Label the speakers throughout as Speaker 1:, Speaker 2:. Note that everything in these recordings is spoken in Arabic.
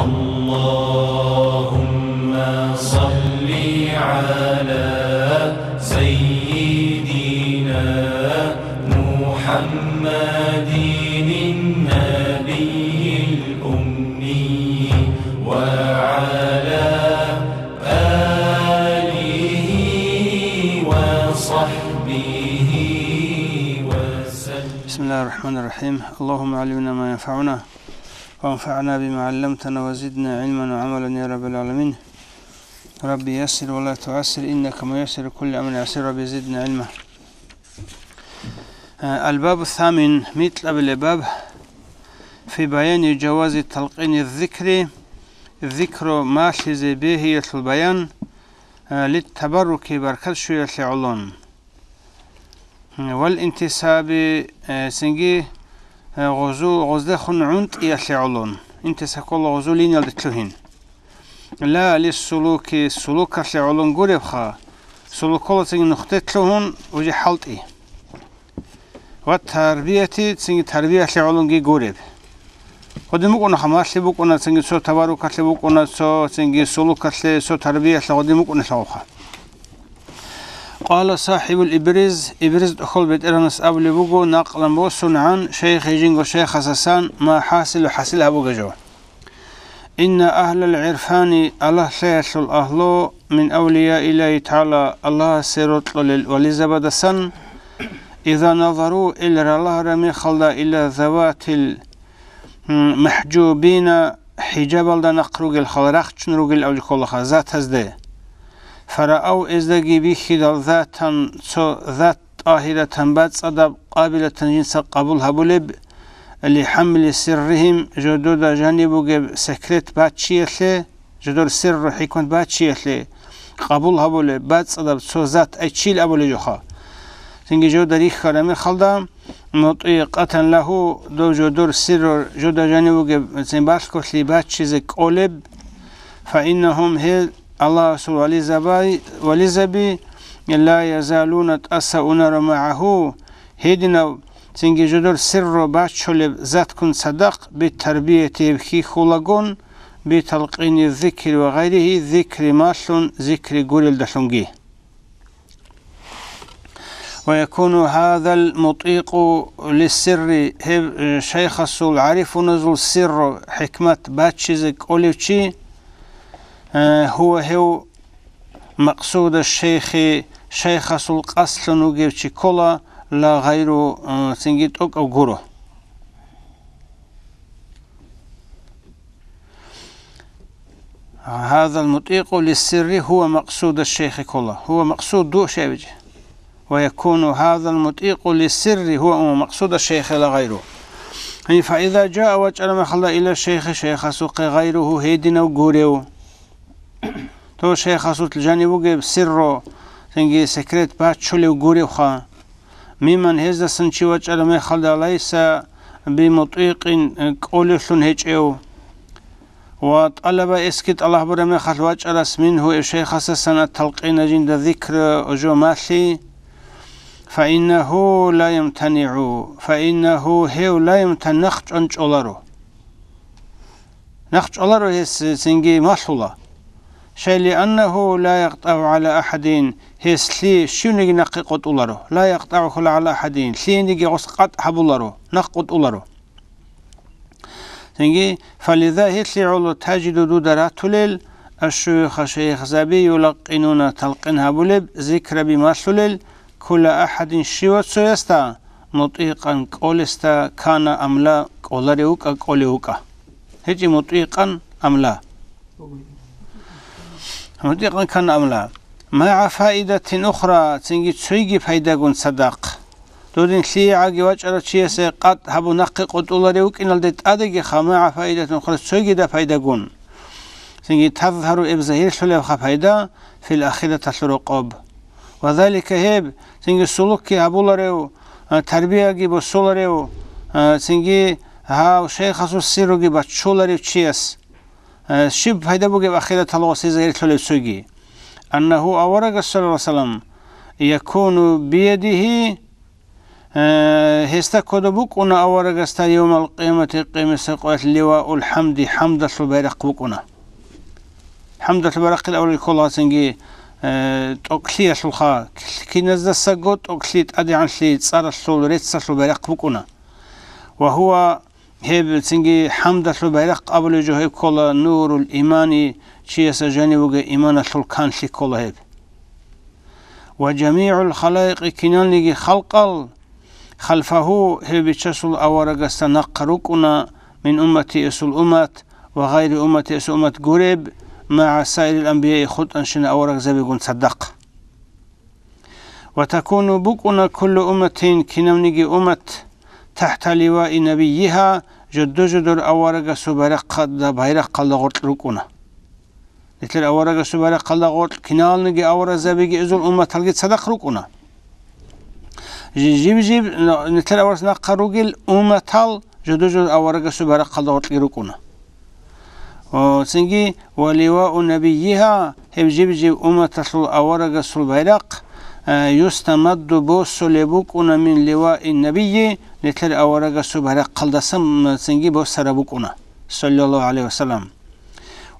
Speaker 1: اللهم صل على سيدنا محمد النبي الأمي وعلى آله وصحبه وسلم.
Speaker 2: بسم الله الرحمن الرحيم. اللهم علمنا ما ينفعنا وانفعنا بما علمتنا وزدنا علما وعملا يا رب العالمين. ربي يسر ولا تعسر إنك ميسر كل أمر يسر. ربي زدنا علما. الباب الثامن مثل الباب في بيان جواز تلقين الذكر ماشي به البيان للتبرك بركة شوية العلون والانتساب سنجي غزده خنعونت يسعلون انتساب كل غزولين يلتلهن لا للسلوك سلوك يسعلون قربخا سلوك كل سنجي نختتلهن وجي حلطي والتربية سنجي تربية يسعلون جي قرب قدموكونا خماس لبوكونا سنجي سو تبارك لبوكونا سو سنجي سلوك سو تربية قدموكونا سوخا. قال صاحب الإبرز دخل بيت إرنس أبلي بوغو نقلا بوصن عن شيخ جنغو شيخ حسسان ما حاصل أبو جو إن أهل العرفان الله سيسل أهلو من أولياء الله تعالى الله سيرط ولزبدسن إذا نظروا إلى الله رمي خلدا إلى ذوات المحجوبين حجاب لنا نقروغ الخلرق نروغ الأولي كلها ذات هزده فرأوا إزدقي بخدال ذات آهرة بات صدب قابلة جنس قبولها بولب لحمل سرهم جدود جانبو سكرت بات شيئتلي جدود سر حكمت بات شيئتلي قبولها بولب بات صدب ذات أجيل أبولي جوخا تنجي جود ريخ رمي خلدا مطيقة له دو جدور سر جود جانبو سنباشكوت لي بات شيزك أولب فإنهم هل الله سبحانه ولزبي لا يزالون تأسؤون معه هيدنا تنجي جدور سر باتشول ذات كن صدق بالتربية بكي خلقون بتلقين الذكر وغيره ذكر ماشون ذكر قول دشنجي ويكون هذا المطيق للسر شيخ السول عارف نزل السر حكمة باتشيزك أوليوشي هو مقصود شيخ سلق أصل نجيب كلا لا غير سنجيت أو جرو هذا المطيق للسر هو مقصود الشيخ كلا هو مقصود دو شيء ويكون هذا المطيق للسر هو مقصود الشيخ لا غيره فإذا جاء وجعل محل إلى شيخ سوق غيره هيدنا وجوريو تو شيخ صوت الجانب وجب سره تنجي سكرت باتشولي وجوري وخا ممن هذا سنشي وجعل ما خلد ليس بمطيق قولشون هيجيو وطلب اسكت الله برمي خل وجعل منه الشيخ سنة تلقين جند ذكر جو ماشي فإنه لا يمتنع هو لا يمتنع نخج أولارو هس سنجي ماشولا شيء لأنه لا يقطع على أحد هس لي شو نجي نقط أولارو لا يقطع على أحد لي نجي قط حبولارو نقط أولارو تنجي فلذا هتلي علو تجد دودرات ليل الشيخ شيخ زبي يلقنون تلقنها بولب ذكر بمسلل كل أحد شيوت سيستا مطيقا قولستا كان أملا قولريوكا هجي مطيقا أملا مطيقا كان أملا مع فائدة أخرى تنجي تسويجي فايدة صدق دودين سيعاقي وجعل تشيسي قد هبو نقي قد أولاريوك إن الدت أدقي مع فائدة أخرى تسويجي دا فايدة تنجي تظهر إبزاهير شلو فايدة في الأخيرة الرقاب وذلك هيب تنجي سلوكي هبولاريو تربية جيبو سولاريو تنجي ها شيخ خصوص سيرو جيبا تشولاريو تشيس شب فايدة بوجب أخيرة الله سيزاهير شلو تسويجي أنه أورق صلى الله عليه وسلم يكون بيده هستا كدبوك أنا أورجست يوم القيامة قيمة سقوات لواء الحمد حمد البرق بكنا حمد البرق الأول كلها سنجي أكلي شلخا كي نزل سقط أكلي أدي عن شيء صار الشول ريتس البرق بكنا وهو هب سنجي حمد البرق قبل جهيب كلا نور الإيمان شيء سجاني وجه إيمان الشول كان شيء كلا هب وجميع الخلائق كنان لجي خلقل خلفه هي بتشسل أورجست نقرقنا من أمتي أسل أمت وغير أمتي أسل أمت قريب مع سائر الأنبياء خد أنشنا أورج زبيقون صدق وتكون بكنا كل أمة كنونجي أمت تحت لواء نبيها جد جدر أورج سبرق قد بيرق قد غرقنا لتل أورج سبرق قد غرق كنالنجي أورج زبيق أزل أمة تلقي صدق رقنا جيب نتل أورس نقروجل أمتال جدوج أورج سبارة قلدوت يركونا وسنجي ولواء نبيها هم جيب أمتال أورج سبارق يستمد بوس لبوكنا من لواء النبي نتل أورج سبارة قلدسم سنجي بوس ربوكنا صلى الله عليه وسلم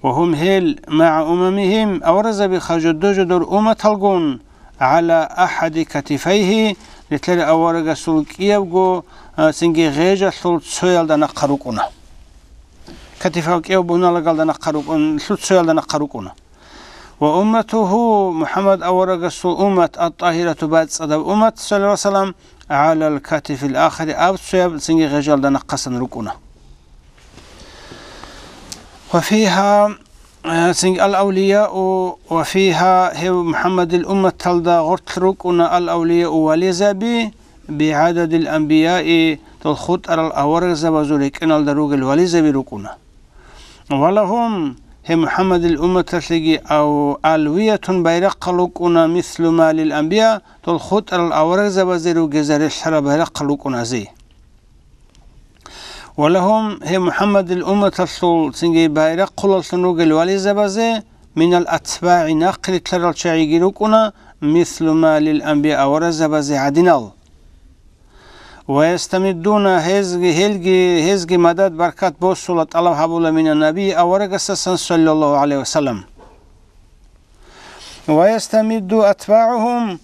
Speaker 2: وهم هل مع أممهم أورز بخجدوج دور أمتالجون على أحد كتفيه لتل أورج سلكيه جو سنجي غيجة سلط سويل دنا قروقنا كتفه كيو بنا لقال دنا قروقنا سلط سويل دنا قروقنا وأمته محمد أورج سل أمة الطاهرة بعد صدب أمة صلى الله عليه وسلم على الكتف الآخر أب سويل سنجي غيجة دنا قسن ركنا وفيها الأولياء وفيها هي محمد الأمة تلدا غرتركنا الأولياء ولزبي بعدد الأنبياء تلخط على الأورز بزورك إن الدروج الولزبي ركنا ولهم هي محمد الأمة تلقي أو ألوية بيرق لكنا مثل ما للأنبياء تلخط على الأورز بزورك جزر الشر بيرق لكنا زي ولهم هي محمد الأمة الصول سنجي بايرق قل الصنوق الوالي زبازي من الأتباع نقل تلال شعيقنا مثل ما للأنبياء ورزبازي عدنال ويستمدون هزجي مدد بركات بوصلة الله حبولا من النبي أورقسسا صلى الله عليه وسلم ويستمد أتباعهم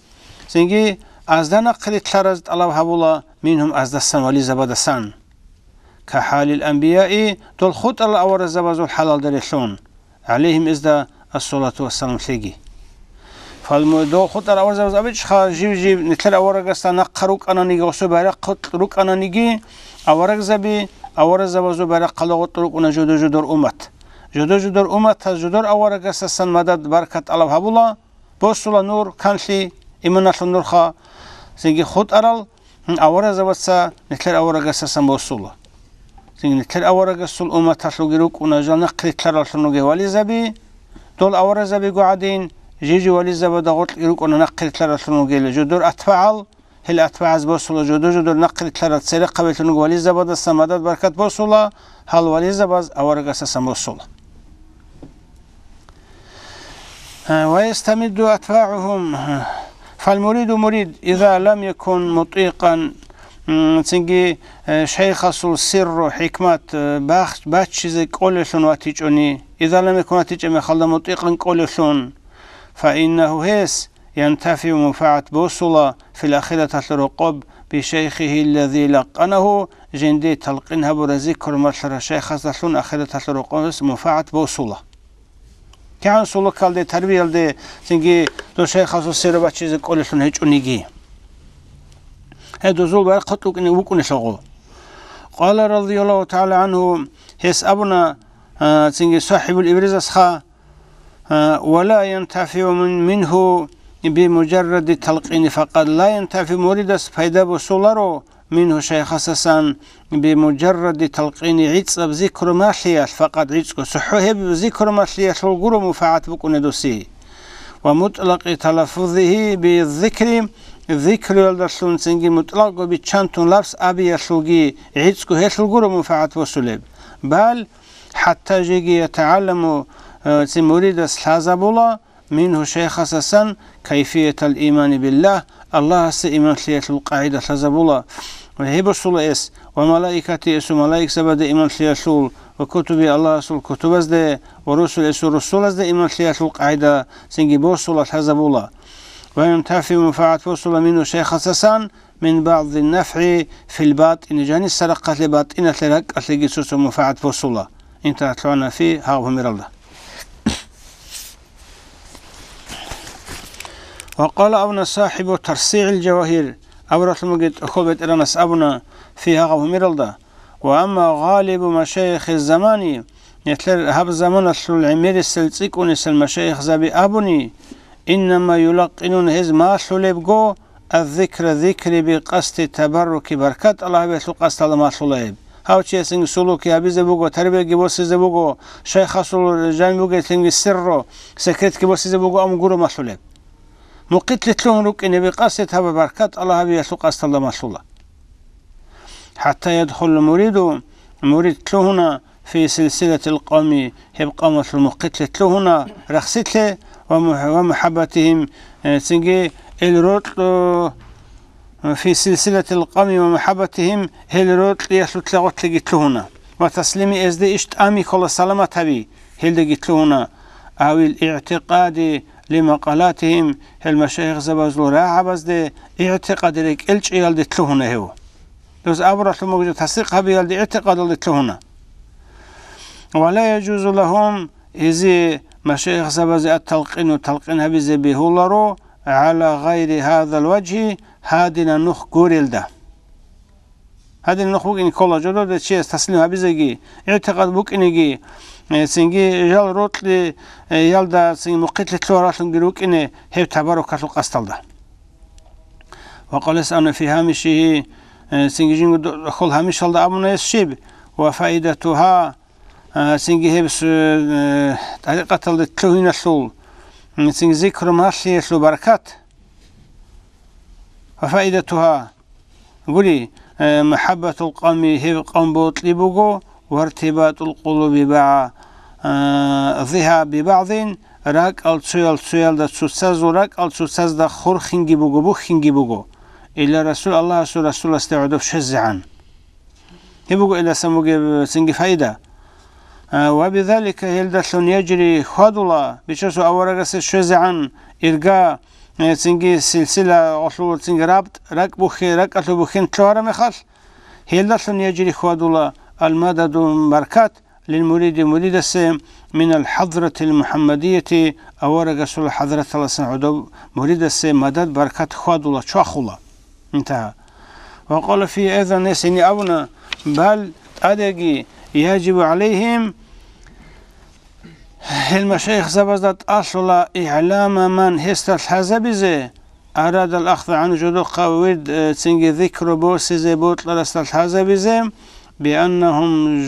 Speaker 2: سنجي أزدا نقل تلال الله حبولا منهم أزدسان ولي زبادسان كحال الأنبياء تلخط الله أورز بزو الحلال دريشون عليهم إزدا الصلاة والسلام سيجي فالمدو خط الله أورز بزو أبيش جيب نتل أورغستا نقروك أنا نيجي وسو بارق روك أنا نيجي أورز بزو بارق قلغط روك أنا جدر أمت جدر أمت جدر أورغستا سن مدد بركة الله حبولا بوصل نور كانشي إمنا النور خا سيجي خط أرال أورز بزا نتل أورغستا سن بوصل نتل أورج السل أمة تلقيروك ونجال نقل تلال شنوجي ولي زبي دول أورج زبي قاعدين جيجي ولي زبي دغوت يروك ونقل تلال شنوجي لجدور أتفعل هل أتفعز بوصلة جدور نقل تلال سرق قبل شنوجي ولي زبي السمادات بركة بوصلة هل ولي زبي أورج أساسا بوصلة ويستمد أتباعهم فالمريد مريد إذا لم يكن مطيقا سنجي شيخ السر حكمة باخ چیز قولشون واتیچونی إذا لم يكن واتیچ مخلد مطيقا قولشون فإنه هس ينتفي منفعة بوصلة في الآخرة الرقب بشيخه الذي لقنه جندي تلقينها برذكر مرشر شيخ السلون آخرة الرقب منفعة بوصلة كان سلوك كالدي تربية دي سنجي دو شيخ السر باخ چیز قولشون هيچونيگي هذا زول بقى قتلك إنه بكون شغل قال رضي الله تعالى عنه هس أبنا سنجي صاحب الإبرز أسخا ولا ينتفع منه بمجرد التلقين فقد لا ينتفع مريد فايدة بسولارو منه شيخ أساسا بمجرد التلقين عيتس بذكر ماشياش فقد عيتسكو صحوه بذكر ماشياش والقرى مفاعت بكون دوسي ومطلق تلفظه بالذكر ذكر يلدرسون سنجي مطلق بيتشانتون لفظ أبي يشلوغي عيدسكو هيشلوغو منفعت وسلب بل حتى جيجي يتعلم مريد السلازبولا منه شيخ أساسا كيفية الإيمان بالله الله سإيمان ليت القاعدة لزبولا وهيب الصلاة إس وملائكة إس وملائك سبد إيمان ليت وكتب الله سول كتب ده ورسل إس ورسول ده إيمان ليت القاعدة سنجي بوصلة لزبولا وينتفي منفعة وصل منه شيخ حسسان من بعض النفع في الباطن جاني السرقة لباطنة لرق أتلقي سوس منفعة وصل انت أتلعنا فيه هاو همير الله وقال أبنا صاحب ترسيع الجواهر أبرة المجد أخوبة إرانس أبنا فيها هاو همير الله وأما غالب مشايخ الزمان يتلر هاب الزمان العمير السلسيك ونس المشايخ زبي أبني إنما يلقنون هز ما سلبقو الذكر ذكر بقصد تبرك بركات الله بيتلو قصد الله ما سلب هاو چه سنگ سلوك يا بيزه بوغو تربيه گبوس زه بوغو شيخ اصل جان بوغو تنگ سر سكرت گبوس زه بوغو ام غورو ما سلب مقتل تلون رك ان بقصد تبرك بركات الله بيتلو قصد الله ما سلب حتى يدخل المريد تلوهنا في سلسلة القوم يبقى مثل مقتل تلوهنا رخصت ومحبتهم سنجي الروت في سلسلة القوم ومحبتهم الروت يسلط لغت لجتلهنا وتسليم ازدي اشت امي كل سلامة تبي هل جتلهنا او الاعتقاد لمقالاتهم المشايخ زبازلو راعب ازدي اعتقاد لك الش يلد تلهنا هو لوز ابرة الموجود تصديقها بيلد اعتقاد لتلهنا ولا يجوز لهم إذا مشايخ زبازي التلقين بزي بهولارو على غير هذا الوجه هادنا نخ قوريل ده هادنا نخ بوك إن كولا جدو ده شيء تسليم بزيجي اعتقاد بوك إنجي سنجي جال روتلي يالدا سنجي مقتل تلورات لنجروك إنه هيو تبارك القستل ده وقال أنا في هامشه سنجي جنگو خل هامش هالدا أبونا يسشيب وفائدتها سنجي هبس طريقة التلوين السول سنجي ذكر ماشي يسلو بركات وفائدتها قولي محبة القوم هب قوم بوطلبوغو وارتباط القلوب بعضها ببعض راك التسويل دا تسوساز وراك التسوساز دا خورخنجي بوغو بوخنجي بوغو إلا رسول الله رسول استعدف شزعا هبوغو إلا سموغي سنجي فايدة وبذلك يلدثن يجري خادولا بشسو أورغس شزعا إرقا سنجي سلسلة أصول سنجي رابط رك بوخي رك أتو بوخين تلوارا مخال يلدثن يجري خادولا المدد بركات للمريد مريد السيم من الحضرة المحمدية أورغس الحضرة الله مريد السيم مدد بركات خادولا شاخولا انتهى وقال في أيضا نسيني أبنا بل أدقي يجب عليهم المشايخ زبزت أصل إعلام من هستل حزبزه أراد الأخذ عن جدو قويد سنجي ذكر بوسيزي بوطل رستل حزبزه بأنهم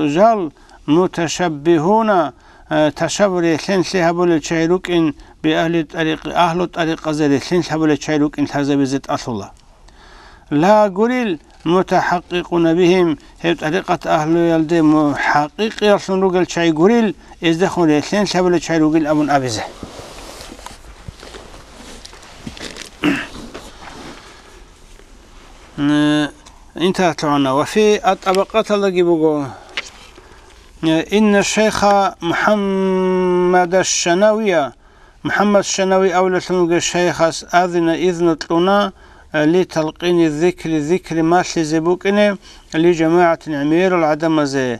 Speaker 2: جل متشبهون تشبه لنسلها بالتشيروك إن بأهل الطريق زي لنسلها بالتشيروك إن حزبزت أصل لا قريل متحققون بهم هي طريقة أهل يلدي محقق يرسل رجل شيء قريل إزدخون لسين شبل شيء رجل أبن أبزه انتهى تعنا وفي الطبقات اللي بقوا إن الشيخ محمد الشناوي أولى الشيخ أذن إذن طلنا لتلقين الذكر ماشي زبوكني لجماعة عمير العدم زي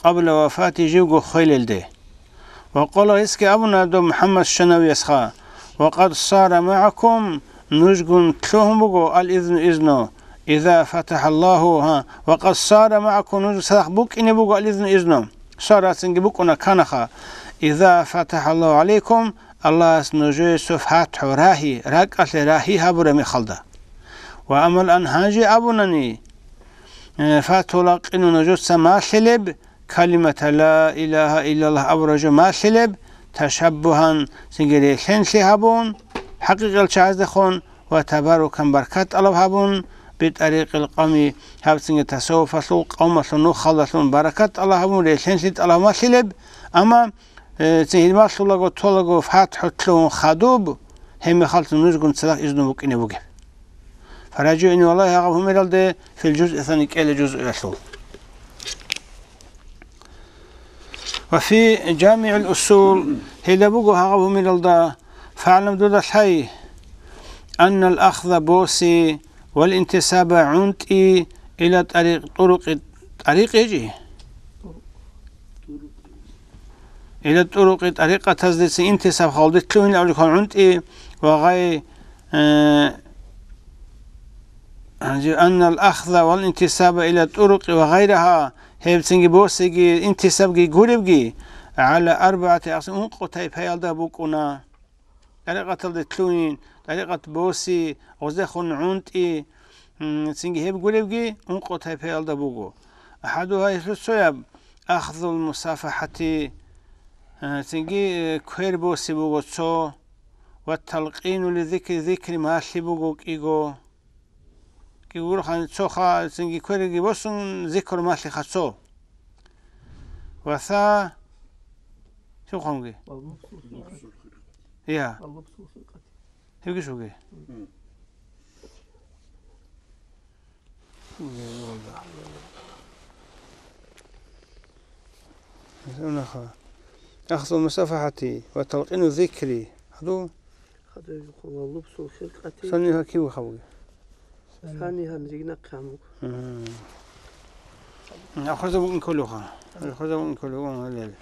Speaker 2: قبل وفاة جيوغو خيل ده وقال إسكي أبونا دو محمد الشناوي يسخا وقد صار معكم نجغن تلوهم بقو الإذن إذنه إذا فتح الله وقد صار معكم نجغن صدق بوك إني بقو الإذن إذنه صار سنجي بوكونا كانخا إذا فتح الله عليكم الله نجوي سفحات راهي راك راهي هابر مخلده وأما الأنهاج أبنني فاتلق إنه نجوز ما سلب كلمة لا إله إلا الله أبرج ما سلب تشبها سنجري سنسي هبون حقيقة الشعزدخون وتباركا بركات الله هبون بطريق القوم هب سنجي تسوف سوق قوم سنو خلصون بركات الله هبون رسنسي الله ما سلب أما سنجي ما سلقوا طلقوا فاتحوا تلون خدوب هم خلص نجقون صدق إذنه بك إنه بقى فرجع إن والله هغب ميرالده في الجزء الثاني كإلى جزء الأصول. وفي جامع الأصول هذا بوجو هغب ميرالده فاعلم دود الحي أن الأخذ بوسي والانتساب عنتي إلى طريق يجي إلى طريقة تزدس انتساب خالدت لون أو يكون عنتي وغاي أن الأخذ والانتساب إلى الطرق وغيرها هي بسنجي بوسي انتساب جي على 4 أقسام قطعي بهيالده بوكونا طريقة تلدتلوين طريقة بوسي غزدخون عنتي سنجي هيب قولبجي انقطعي بهيالده بوكو أحدها يسويب أخذ المصافحة سنجي كوير بوسي بوكو تسو والتلقين لذكر ماشي بوكو كيغو كيقول خان تسوخا سنجي كوير بوسن ذكر ماشي خاصو وثا شو خونجي يا هيجي شو جي أخذ المصافحة وتلقين ذكري هذو
Speaker 3: واللبس الخلقة
Speaker 2: صنيها كيو خوي
Speaker 3: ثانيها نجينا كامو
Speaker 2: أخذ من كلها أخذ من كلها الليل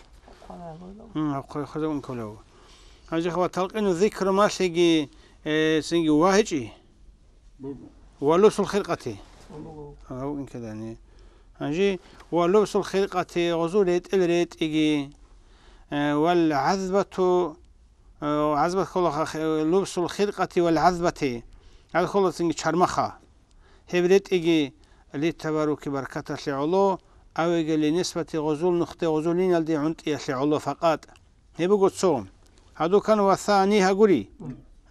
Speaker 2: أخذ من كلها هذا هو تلقين الذكر ما سيجي سيجي واهجي ولبس الخلقة أو إن كذا يعني هذا ولبس الخلقة غزولت الريت إجي والعذبة عذبة كلها لبس الخلقة والعذبة هذا كله سيجي شرمخة هبرت إجي للتبارك بركة لعلو أو إجي لنسبة غزول نخطي غزولين الدي عند لعلو فقط هبقوا تصوم هذا كان والثاني هقولي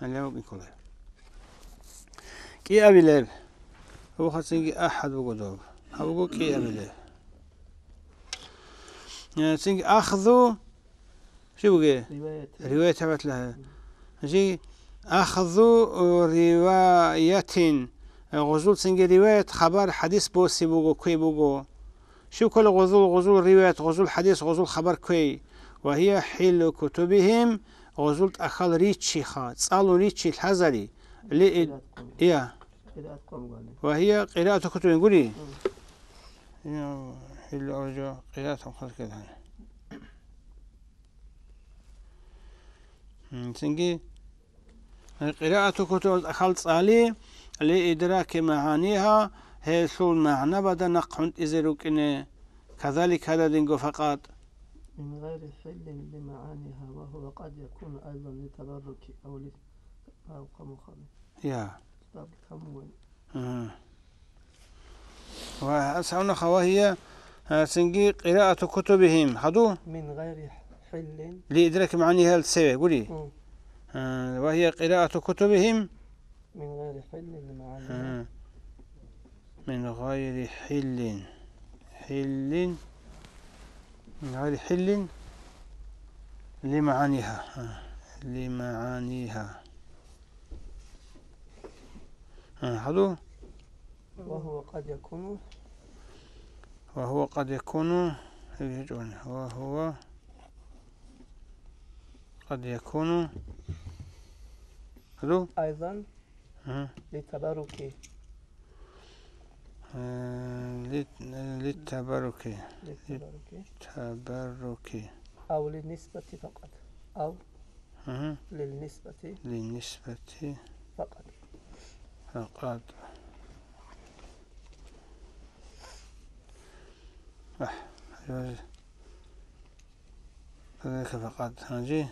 Speaker 2: اللي هو بيقوله كي أبي لب هو خاصني أحد بقوله هو كي أبي لب يعني سنج أخذوا شو بقى رواية تبعت لها جي أخذوا رواية غزول سنج رواية خبر حديث بوسي بقو كوي بقو شو كل غزول رواية غزول حديث غزول خبر كوي وهي حل كتبهم غزول أخل ريتشي خا صالو ريتشي الحزري لي يا وهي قراءة كتب نقولي يا حل أرجو قراءة خلاص كده سنجي قراءة كتب أخل صالي لإدراك معانيها هي سول معنى بدا نقعد إزروك إن كذلك هذا دينجو فقط
Speaker 3: من غير حل لمعانيها وهو قد يكون أيضا لتبرك أو مخالف
Speaker 2: يا وأسألنا وهي سنجي قراءة كتبهم هذو
Speaker 3: من غير حل
Speaker 2: لإدراك معانيها السوي قولي وهي قراءة كتبهم
Speaker 3: من غير حل لمعانيها
Speaker 2: من غير حل من غير حل لمعانيها هذا
Speaker 3: وهو قد يكون
Speaker 2: وهو قد يكون هذا
Speaker 3: أيضا للتبرك أو للنسبة فقط أو للنسبة فقط
Speaker 2: كذلك فقط هاجي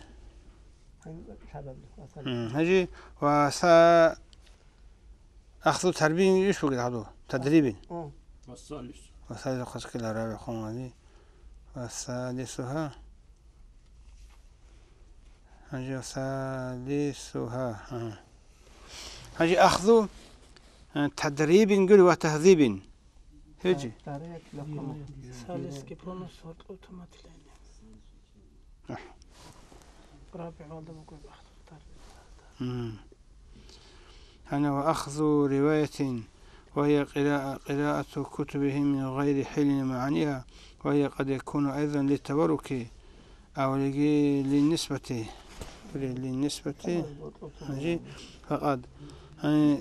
Speaker 2: أخذ تربية إيش بقول هذا تدريب والثالث خاص كلا رابع خون هذه والثالثها هاجي أخذ تدريب نقول وتهذيب هيجي أنا وأخذ رواية وهي قراءة كتبهم من غير حل معانيها، وهي قد يكون أيضا للتبرك أو للنسبة فقد يعني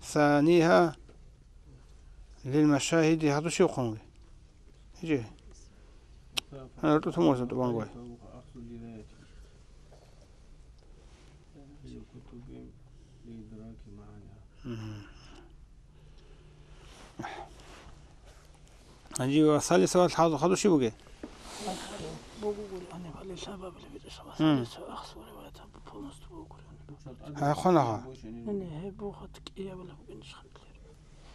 Speaker 2: ثانيها للمشاهد. هذا شو قوي يجي أنا رتوت موسى طبعا قوي أجي وثالث هذا شو بقى خناها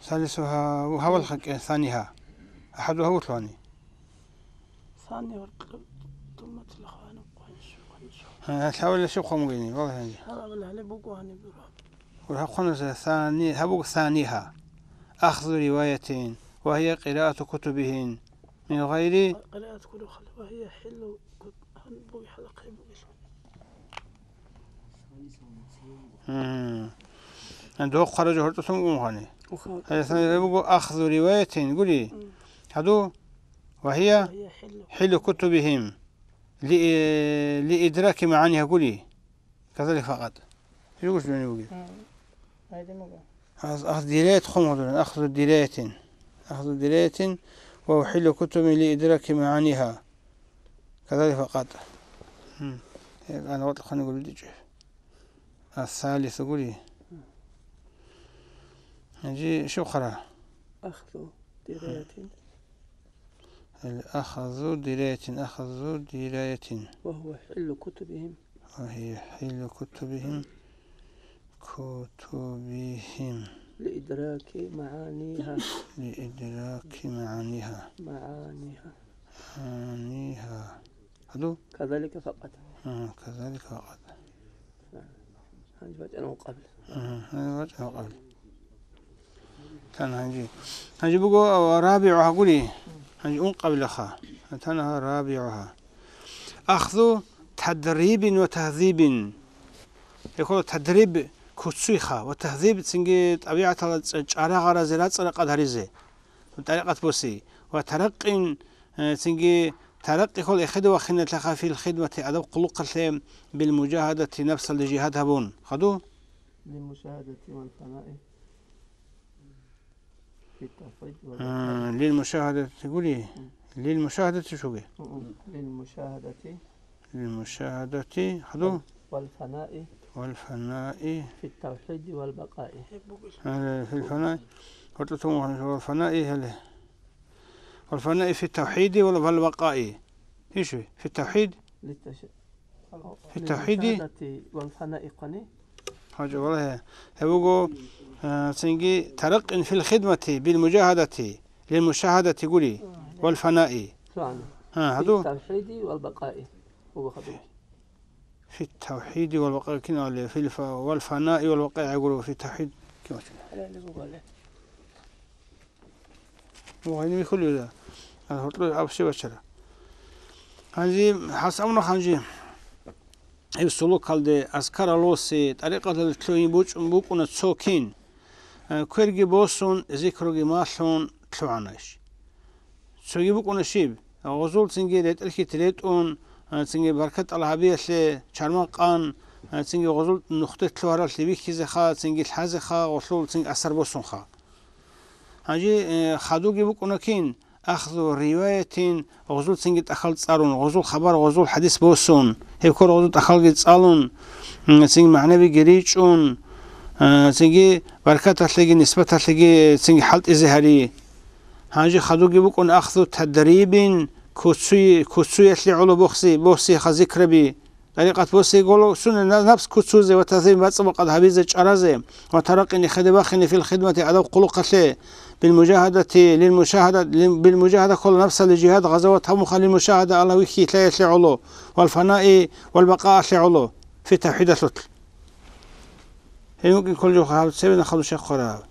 Speaker 2: ثالثها وهو الخك ثانيها أحدها وثاني حاول شو قوميني والله يعني والخنز ثاني هبوك ثانيها أخذ رواية وهي قراءة كتبهن من غير
Speaker 3: قراءة كل خلق وهي حل بوي حلقة
Speaker 2: عنده خرج هرت ثم هاني أخذ رواية قولي هذو وهي حل كتبهم لإدراك معانيها قولي كذلك فقط يقول شنو يقول أخذ دراية خمر أخذ دراية وحل كتب لإدراك معانيها كذلك فقط. أنا وقت خلينا نقول دي الثالث قولي نجي شو قرأ
Speaker 3: أخذ دراية
Speaker 2: أخذ دراية
Speaker 3: وهو حل كتبهم
Speaker 2: وهي حل كتبهم
Speaker 3: لإدراك معانيها
Speaker 2: هذو
Speaker 3: كذلك فقط هنجي وجهنا قبل
Speaker 2: كان هنجي بقى رابعها قولي هنجي قبلها تنها رابعها أخذ تدريب وتهذيب يقول تدريب كتسيخة وتهذيب تنجي طبيعة الشارع غرا زرات سرقة هريزة بطريقة بوسي وترق تنجي ترقي كل إخد وخنة لها في الخدمة أدب قلق الثيم بالمجاهدة نفس الجهاد هبون خدو
Speaker 3: للمشاهدة والفناء في التفريط
Speaker 2: للمشاهدة تقولي للمشاهدة شو بيه للمشاهدة خدو
Speaker 3: والفناء في التوحيد والبقاء
Speaker 2: في الفناء والفناء في التوحيد والبقاء ايش في التوحيد في التوحيد
Speaker 3: والفناء قني
Speaker 2: حاجة والله هبوغو تنجي ترق في الخدمة بالمجاهدة للمشاهدة تقولي والفناء
Speaker 3: هذو في التوحيد والبقاء هو خبير
Speaker 2: في التوحيد والبقاء كنا في والفناء والبقاء يقولوا في التوحيد كما وهني كل ده أنا هطلع أبشر بشرة هنجي حسامنا هنجي السلوك كالده أذكار الله سي طريقة التلوين بوك ونتسوكين كيرجي بوسون ذكرجي ماسون تلوانش سوي بوك ونشيب غزول تنجي ده الكتريت أون تنجي بركة العبية سي شرمان قان تنجي غزول نقطة تلوارا تبيك كذا خا تنجي الحزة خا غزول تنجي أثر بوسون خا هنجي خدوجي بوك ونكين أخذ رواية غزول تنجي أخلت صارون غزول خبر غزول حديث بوسون هيكون غزول أخلت صالون تنجي معنى بجريجون تنجي بركة تلاقي نسبة تلاقي تنجي حالت إزهاري هنجي خدوجي بوك ون أخذ تدريب كتسي يسلي علو بوخسي خذكر بي طريقة بوسي يقولوا سنة نفس كتسوزي وتثيب باتسبق قد هبيزة شرازي وترقني خدباخني في الخدمة أدب قلوق لي بالمجاهدة كل نفس الجهاد غزوتها مخالي المشاهدة الله ويكي لا يسلي علو والفناء والبقاء يسلي علو في توحيد الثلث يمكن كل جو خالد سيبنا خلو شيخ خراب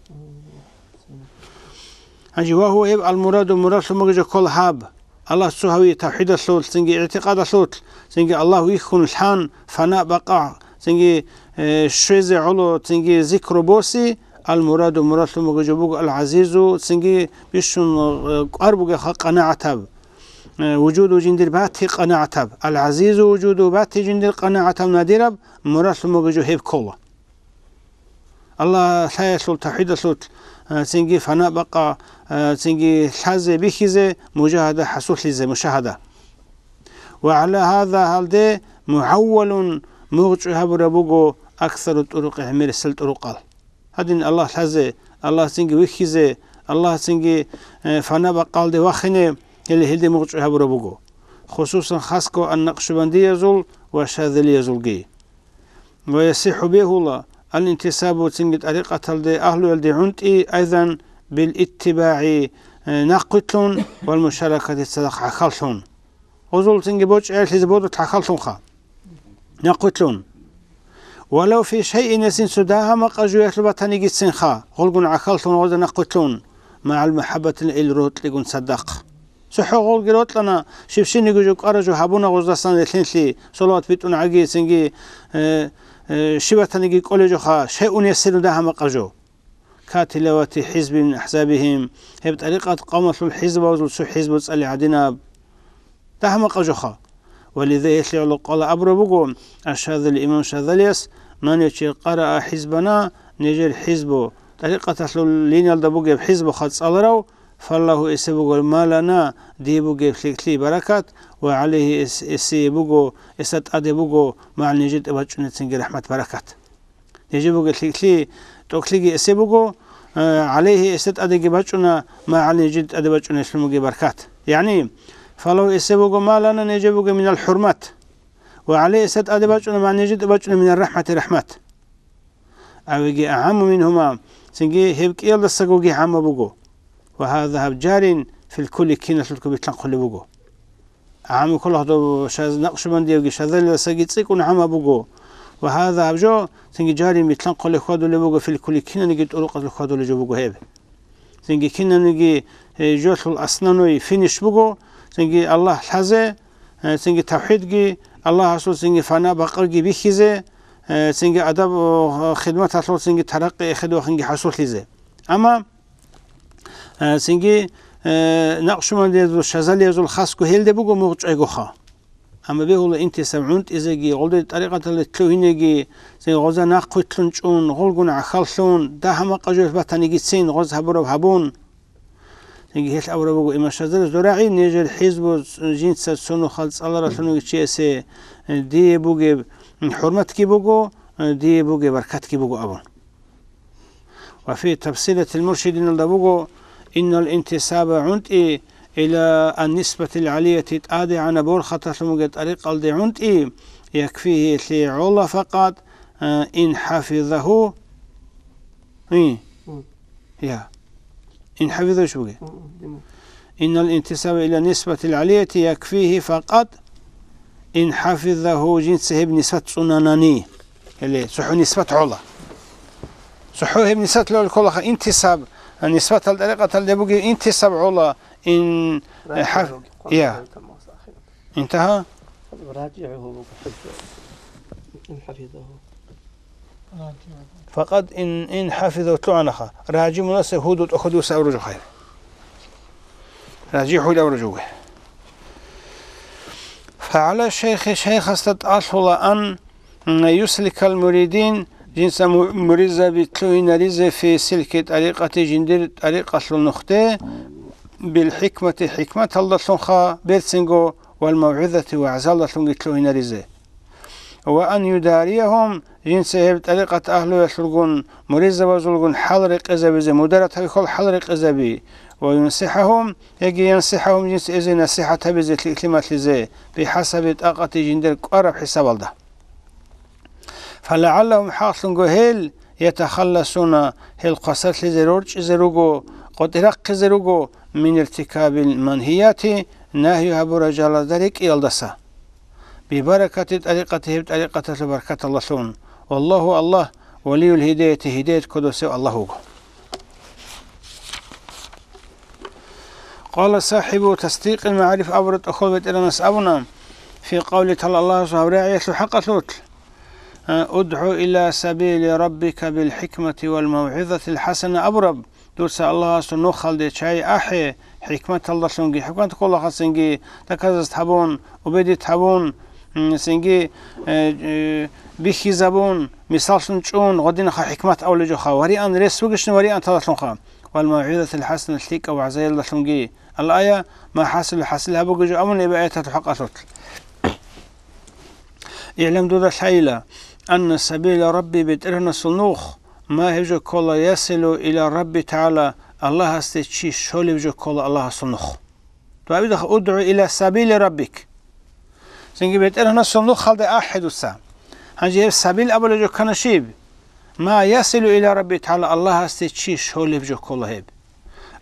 Speaker 2: هنجي وهو يبقى المراد لما كل حاب الله سوهوي توحيد الثلث تنجي اعتقاد الثلث تنجي الله يكون الحان فناء بقاء تنجي شيز علو تنجي ذكر بوسي المراد مراد مجبوج العزيز تنجي بيشون قربوج قناعتاب وجود جندر باتي قناعتاب العزيز وجود باتي جندر قناعتاب نادرب مراد مجبوج هيب كله الله لا يسول توحيد سلط تنجي فنا بقى تنجي حزة بخزة مجاهدة حصول لزة مشاهدة وعلى هذا هالده محول موجه بربوجو أكثر الطرق عمر السل طرق هذين الله حزة الله تنجي وخزة الله تنجي فنا بقى ده وخنة اللي هدي موجه بربوجو خصوصا خاصكو النقشبندي يزول والشاذلي يزول جي ويصح به الله الانتساب تنجي طريقة أهل الدعنتي أيضا بالاتباع نقتلون والمشاركة الصدق حخلتون وزول تنجي بوش عيش لزبودو تحخلتون خا نقتلون ولو في شيء نسين سداها ما قجوا يطلب تنجي سنخا غلقون عخلتون وزا نقتلون مع المحبة الروت لقون صدق سحو غلق روت لنا شبشين يجوك أرجو حبونا غزدستان لتنسلي صلوات بيتون عقي تنجي شبتنجي كولجو خا شيء يسير ده ما قجو كتلاوة حزب من أحزابهم هي بطريقة قامة الحزب وزل حزب تسأل عدنا ده ما قجو خا ولذا يتلي على قال أبرو بقو الشاذ الإمام شاذليس من يتشي قرأ حزبنا نجر حزبه طريقة لين يلدبوغ بحزب خد صالرو فالله يسبوغ ما لنا ديبوغ فليكلي بركات وعليه يسيبوغ يسد أدبوغ مع النجد أبجون تنجي رحمة بركات يجيبوغ فليكلي توكليغي يسيبوغ عليه يسد أدبوغ بجون مع النجد أدبجون يسلموغ بركات يعني فالله يسبوغ ما لنا نجيبوغ من الحرمات وعليه يسد أدبجون مع النجد أبجون من الرحمة رحمات أويجي أهم منهما سنجي هبك يلا سجوجي عم بوجو وهذا جار في الكل كنا تلقوا بتنقل بوجو عم كل هذا شاذ نقشبندي وجي شاذل سجي تسيكون عم بوجو وهذا جو سنجي جار بتنقل خدوا لبوجو في الكل كنا نجي طرق الخدوا لجو بوجو هيب سنجي كنا نجي جوث الأسنانوي فينش بوجو سنجي الله حزة سنجي توحيد جي الله رسول سنجي فنا بقر جي بيخزة سنجي أدب خدمات حصول سنجي ترقي خدوة سنجي حصول لزه أما سنجي نقش من يزول شزال يزول خاص كهيل ده بقو موجع جوخا أما بيقول أنت سمعت إذا جي غلط طريقة اللي تلوهين جي سنجي غزا ناقتلون شون غلقون عخالشون ده هم قجوا بتاني جي سين غز هبرو هبون سنجي هيش أورا بقو إما شزال زراعي نيجر حزب جنس سونو خالص الله رسولو جي سي دي بقو حرمت كي بوجو دي بوجو بركات كي بوجو أبون وفي تفصيلة المرشدين الدبوجو إن الانتساب عند إلى النسبة العالية تأدي عن بورخة الموجة طريق الدي عند يكفيه لعلا فقط إن حفظه يا إن حفظه شو إن الانتساب إلى النسبة العالية يكفيه فقط إن حفظه جنسه بنسبة صناناني اللي صحو نسبة علا صحوه بنسبة للكل انتساب نسبة الطريقة اللي بقي انتساب علا إن حفظ يا انتهى
Speaker 3: راجعه إن حفظه
Speaker 2: فقد إن حفظه تعنخ راجع مناسب هدود أخذوا سأرجو خير راجعه لأرجوه فعلى الشيخ استطاع أن يسلك المريدين جنس مريزة بتلوين ريزة في سلك طريقة جندر طريقة النخطة بالحكمة حكمة الله سنخا بيرسنغو والموعظة وعزالة تلوين ريزة وأن يداريهم جنس بطريقة أهل يسلقون مريزة وزلقون حلرق إزابي مدارة يقول حلرق إزابي وينصحهم يجي ينصحهم جنس إذا نصيحة بزي كلمة لزي بحسب طاقة جندر قرب حساب الله فلعلهم حاصل جهل يتخلصون هل قصرت لزروج زروجو قد رق زروجو من ارتكاب المنهيات نهيها برجال ذلك يلدسا ببركة طريقته بطريقة بركة الله سون والله الله ولي الهداية هداية قدس الله هو قال صاحب تصديق المعارف أبرد أخوة إلى نسأبنا في قول تعالى الله سبحانه وتعالى حق صوت ادعو إلى سبيل ربك بالحكمة والموعظة الحسنة أبرب دوس الله سنو خلد شيء أحي حكمة الله سنجي حكمة كل خاص سنجي تكذب تحبون وبدي تحبون سنجي بيخي زبون مثال سنجون غدين خا حكمة أول جو خا وري أن ريس وجشن وري أن تلاشون خا والموعظة الحسنة التيك أو عزيز الله سنجي الآية ما حاصلها بوجو أمن إباءات تحققت يعلم دود الحيلة أن سبيل ربي بترهن الصنوخ ما هيجو كل يصل إلى ربي تعالى الله استشي شو يجو كل الله الصنوخ تبي أدعو إلى سبيل ربك سنجي بترهن الصنوخ خلد أحد السام هنجي السبيل أبو جو كنشيب ما يصل إلى ربي تعالى الله استشي شو يجو كل هيب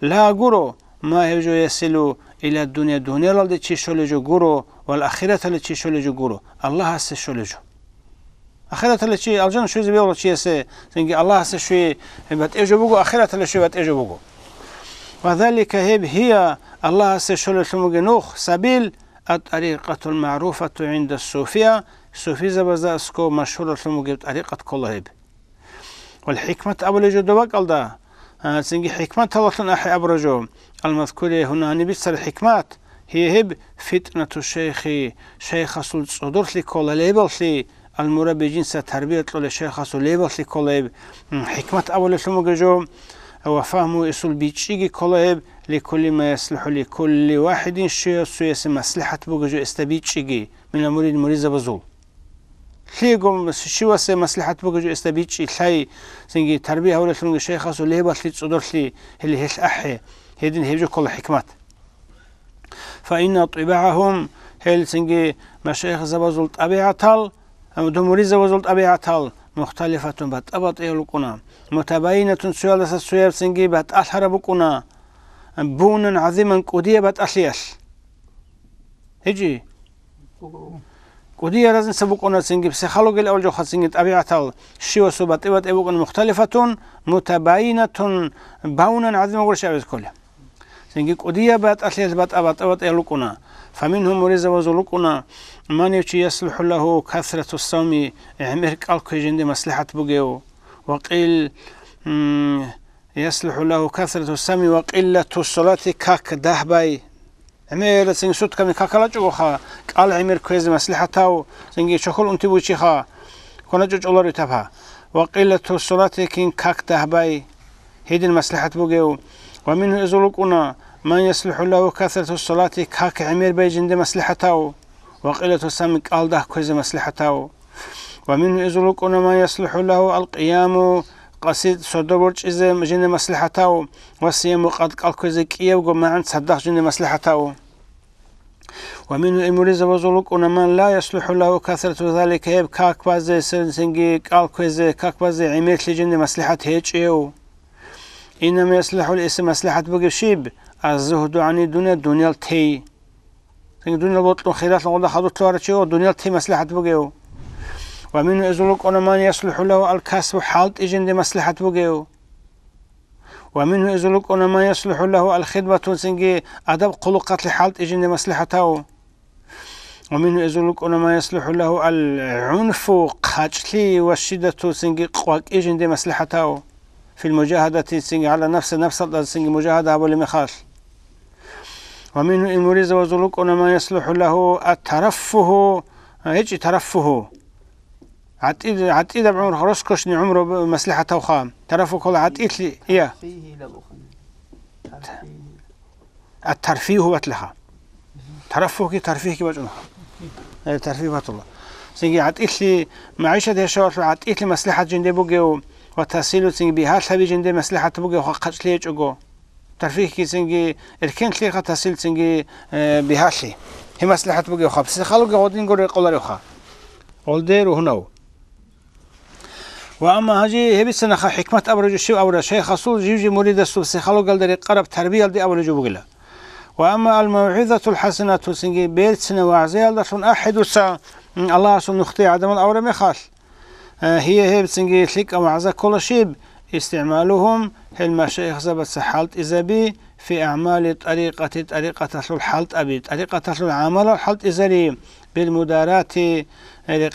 Speaker 2: لا جرو ما هيجو يصل إلى الدنيا للدي تشي يجو جرو والآخرة اللي تشي يجو جرو الله استشي يجو آخرة اللي شيء الجنة شو زي بيقولوا شيء سنجي الله سشوي بتأجبوجو آخرة اللي شو بتأجبوجو وذلك هي الله سشول شموجنوخ سبيل الطريقة المعروفة عند الصوفية الصوفية زبزاسكو مشهورة شموجي طريقة كلها هيب والحكمة أبو لجدو بقلدا سنجي حكمة الله أحي أبرجو المذكورة هنا نبيت الحكمات هي هب فتنة الشيخ شيخ صدور لي كل ليبل لي المربي جنس تربية للشيخ سليبل لكليب حكمة أول شموجو وفهموا إسول بيتشيجي كليب لكل ما يصلح لكل واحد شيء سويس مصلحة بوجو استبيتشيجي من المريد مريض بزول ليقوم شويس مصلحة بوجو استبيتشي ثاي سنجي تربية أول شموجو شيخ سليبل لتصدر لي اللي هيش أحي هيدين هيجو كل حكمات فإن طباعهم هل سنجي مشايخ زبزول طبيعة دموريز وزلت أبيعتال مختلفة بتأبط يلقنا متباينة سؤال السؤال سنجي بتأثر بقنا بونا عظيما قدية بتأثيش هجي قدية لازم سبقنا سنجي بسخلوج الأول جو خسنجي أبيعتال شيء سبت إبت إبقنا مختلفة متباينة بونا عظيما ولا شيء كله سنجي قدية بتأثيش بتأبط يلقنا فمنهم مريض وزلقنا من يصلح له كثرة الصوم عمر قالك جند مصلحة بوجيو وقيل يصلح له كثرة الصوم وقلة الصلاة كاك دهباي عمر سنج سوت كم كاكلا جوخا قال عمر كويز مصلحته سنجي شكل أنت بوشيخا كنا جوج الله رتبها وقلة الصلاة كين كاك دهباي هيد المصلحة بوجيو ومنه يزلقنا من يصلح له كثرة الصلاة كاك عمر بيجند مصلحته وقلة السم قال ده كويز مصلحته ومنه يزلقنا ما يصلح له القيام قصيد صدورج إذا جند مصلحته والصيام قد قال كويز كيو معا صدق جند مصلحته ومنه المريض وزلقنا من لا يصلح له كثرة ذلك يب كاك باز سنجي قال كويز كاك باز عمر لجند مصلحته هيجيو إنما يصلح الاسم مصلحة بقشيب الزهد عن الدنيا التي الدنيا بطل خيرات لغدا خدو تلارتشي والدنيا التي مصلحة بقيو ومن يزلق من يصلح له الكسب حالت إجند مصلحة بقيو ومنه يزلق من يصلح له الخدمة سنجي أدب قلقات لحالت إجند مصلحته ومنه يزلق من يصلح له العنف قاتلي والشدة سنجي قواك إجند مصلحته في المجاهدة سنجي على نفس سنجي مجاهدة أبو لمخاش ومنه المريض وزلق ما يصلح له الترفه هيجي ترفه عتيد بعمر رسكشني عمره مصلحته خام ترفه كل عتيد لي إيه الترفيه وتلها ترفه كي ترفيه كي وجهه الترفيه بطلة سنجي عتيد لي معيشة هالشوار عتيد لي مصلحة جندي بوجو وتسيلو سنجي بهال حبي جندي مصلحة بوجو خقش لي يجو ترفيه كي سنجي الكنت لي تسيل سنجي بهالشي هي مصلحة بوجو خاب سخالو جودين قول يقول ريخا قولدير وهناو وأما هجي هبي سنة حكمة أبرج الشيء أبرج شيء خصوص يجي مريد السوق سخالو قال دري قرب تربية دي أبرج بوجلا وأما الموعظة الحسنة سنجي بيت سنة وعزيال دشون أحد وسا الله سن نختي عدم الأورا مخاش هي بسنجي تلك أو عزا كل شيء استعمالهم المشايخ زبط سحالت إذا بي في أعمال طريقة الحلط أبي طريقة العمل الحلط إزري بالمدارات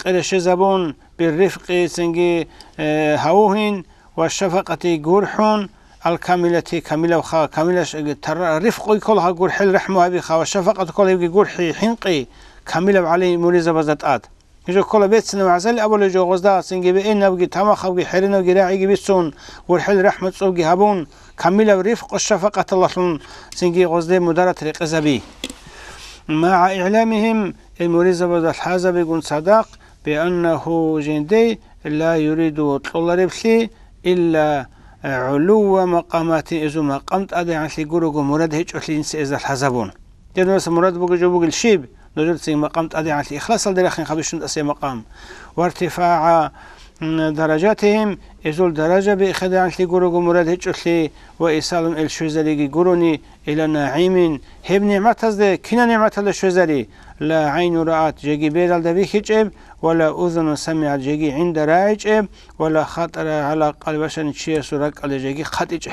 Speaker 2: قرش زبون بالرفق سنجي هوهن والشفقة جرحون الكاملة كاملة وخا كاملة الرفق كلها جرح الرحمة بخا والشفقة كلها جرح حنقي كاملة عليه مريزة بزتات يجو كل بيت سنة معزل أول جو غزدا سنجي بإن وجي تماخ وجي حرنا وجي راعي بيسون والحل رحمة صوجي هبون كاملة ورفق الشفقة الله سنجي غزدا مدارة رقزبي مع إعلامهم المريزة بزت حازة بيقول صدق بأنه جندي لا يريد طول ربسي إلا علو مقامات إذا مقامت أدي عن سيقولوا مراد هيك أصلين سإذا الحزبون جدنا مراد بقول جو بقول الشيب نجد سي مقامت أدي عن إخلاص الدرخين خبيشون أسي مقام وارتفاع درجاتهم إزول درجة بإخذ عن سيقولوا مراد هيك أصلي وإيصال الشوزري جوروني إلى نعيم هب نعمة هذا كنا نعمة الشوزري لا عين رأت جيجي بير الدبي هيك ولا أذن سمعت جيجي عند رايج ولا خطر على قلبشن شيء سرق على جيجي خطيج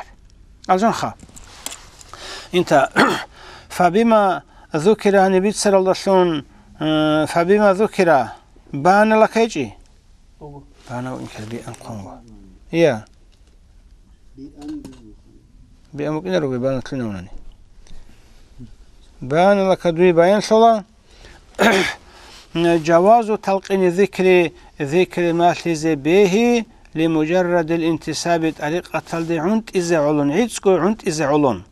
Speaker 2: أجن خا أنت فبما ذكر النبي صلى الله عليه وسلم فبما ذكر بان لك يجي بان وإنك بأن قوم يا بأن ممكن نروي بان كلنا بان لك دوي بيان صلاة جواز تلقين ذكر ما لز به لمجرد الانتساب طريقة تلدي عنت إذا علون عيدسكو عنت إذا علون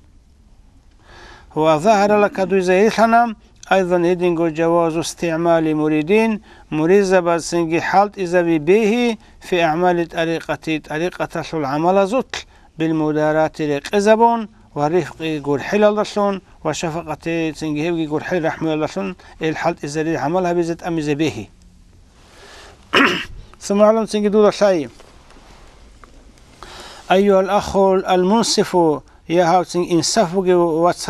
Speaker 2: هو ظهر لك دوي زيثنا أيضا يدنجو جواز استعمال مريدين مريزة بسنجي حالت إذا به في أعمال طريقة العمل زطل بالمدارات لقزبون ورفق يقول حل الله وشفقة سنجيه يقول حل رحمة الله الحالت إذا عملها بزت أمز به ثم علم سنجي دولة شيء أيها الأخ المنصف يا هاو إنصاف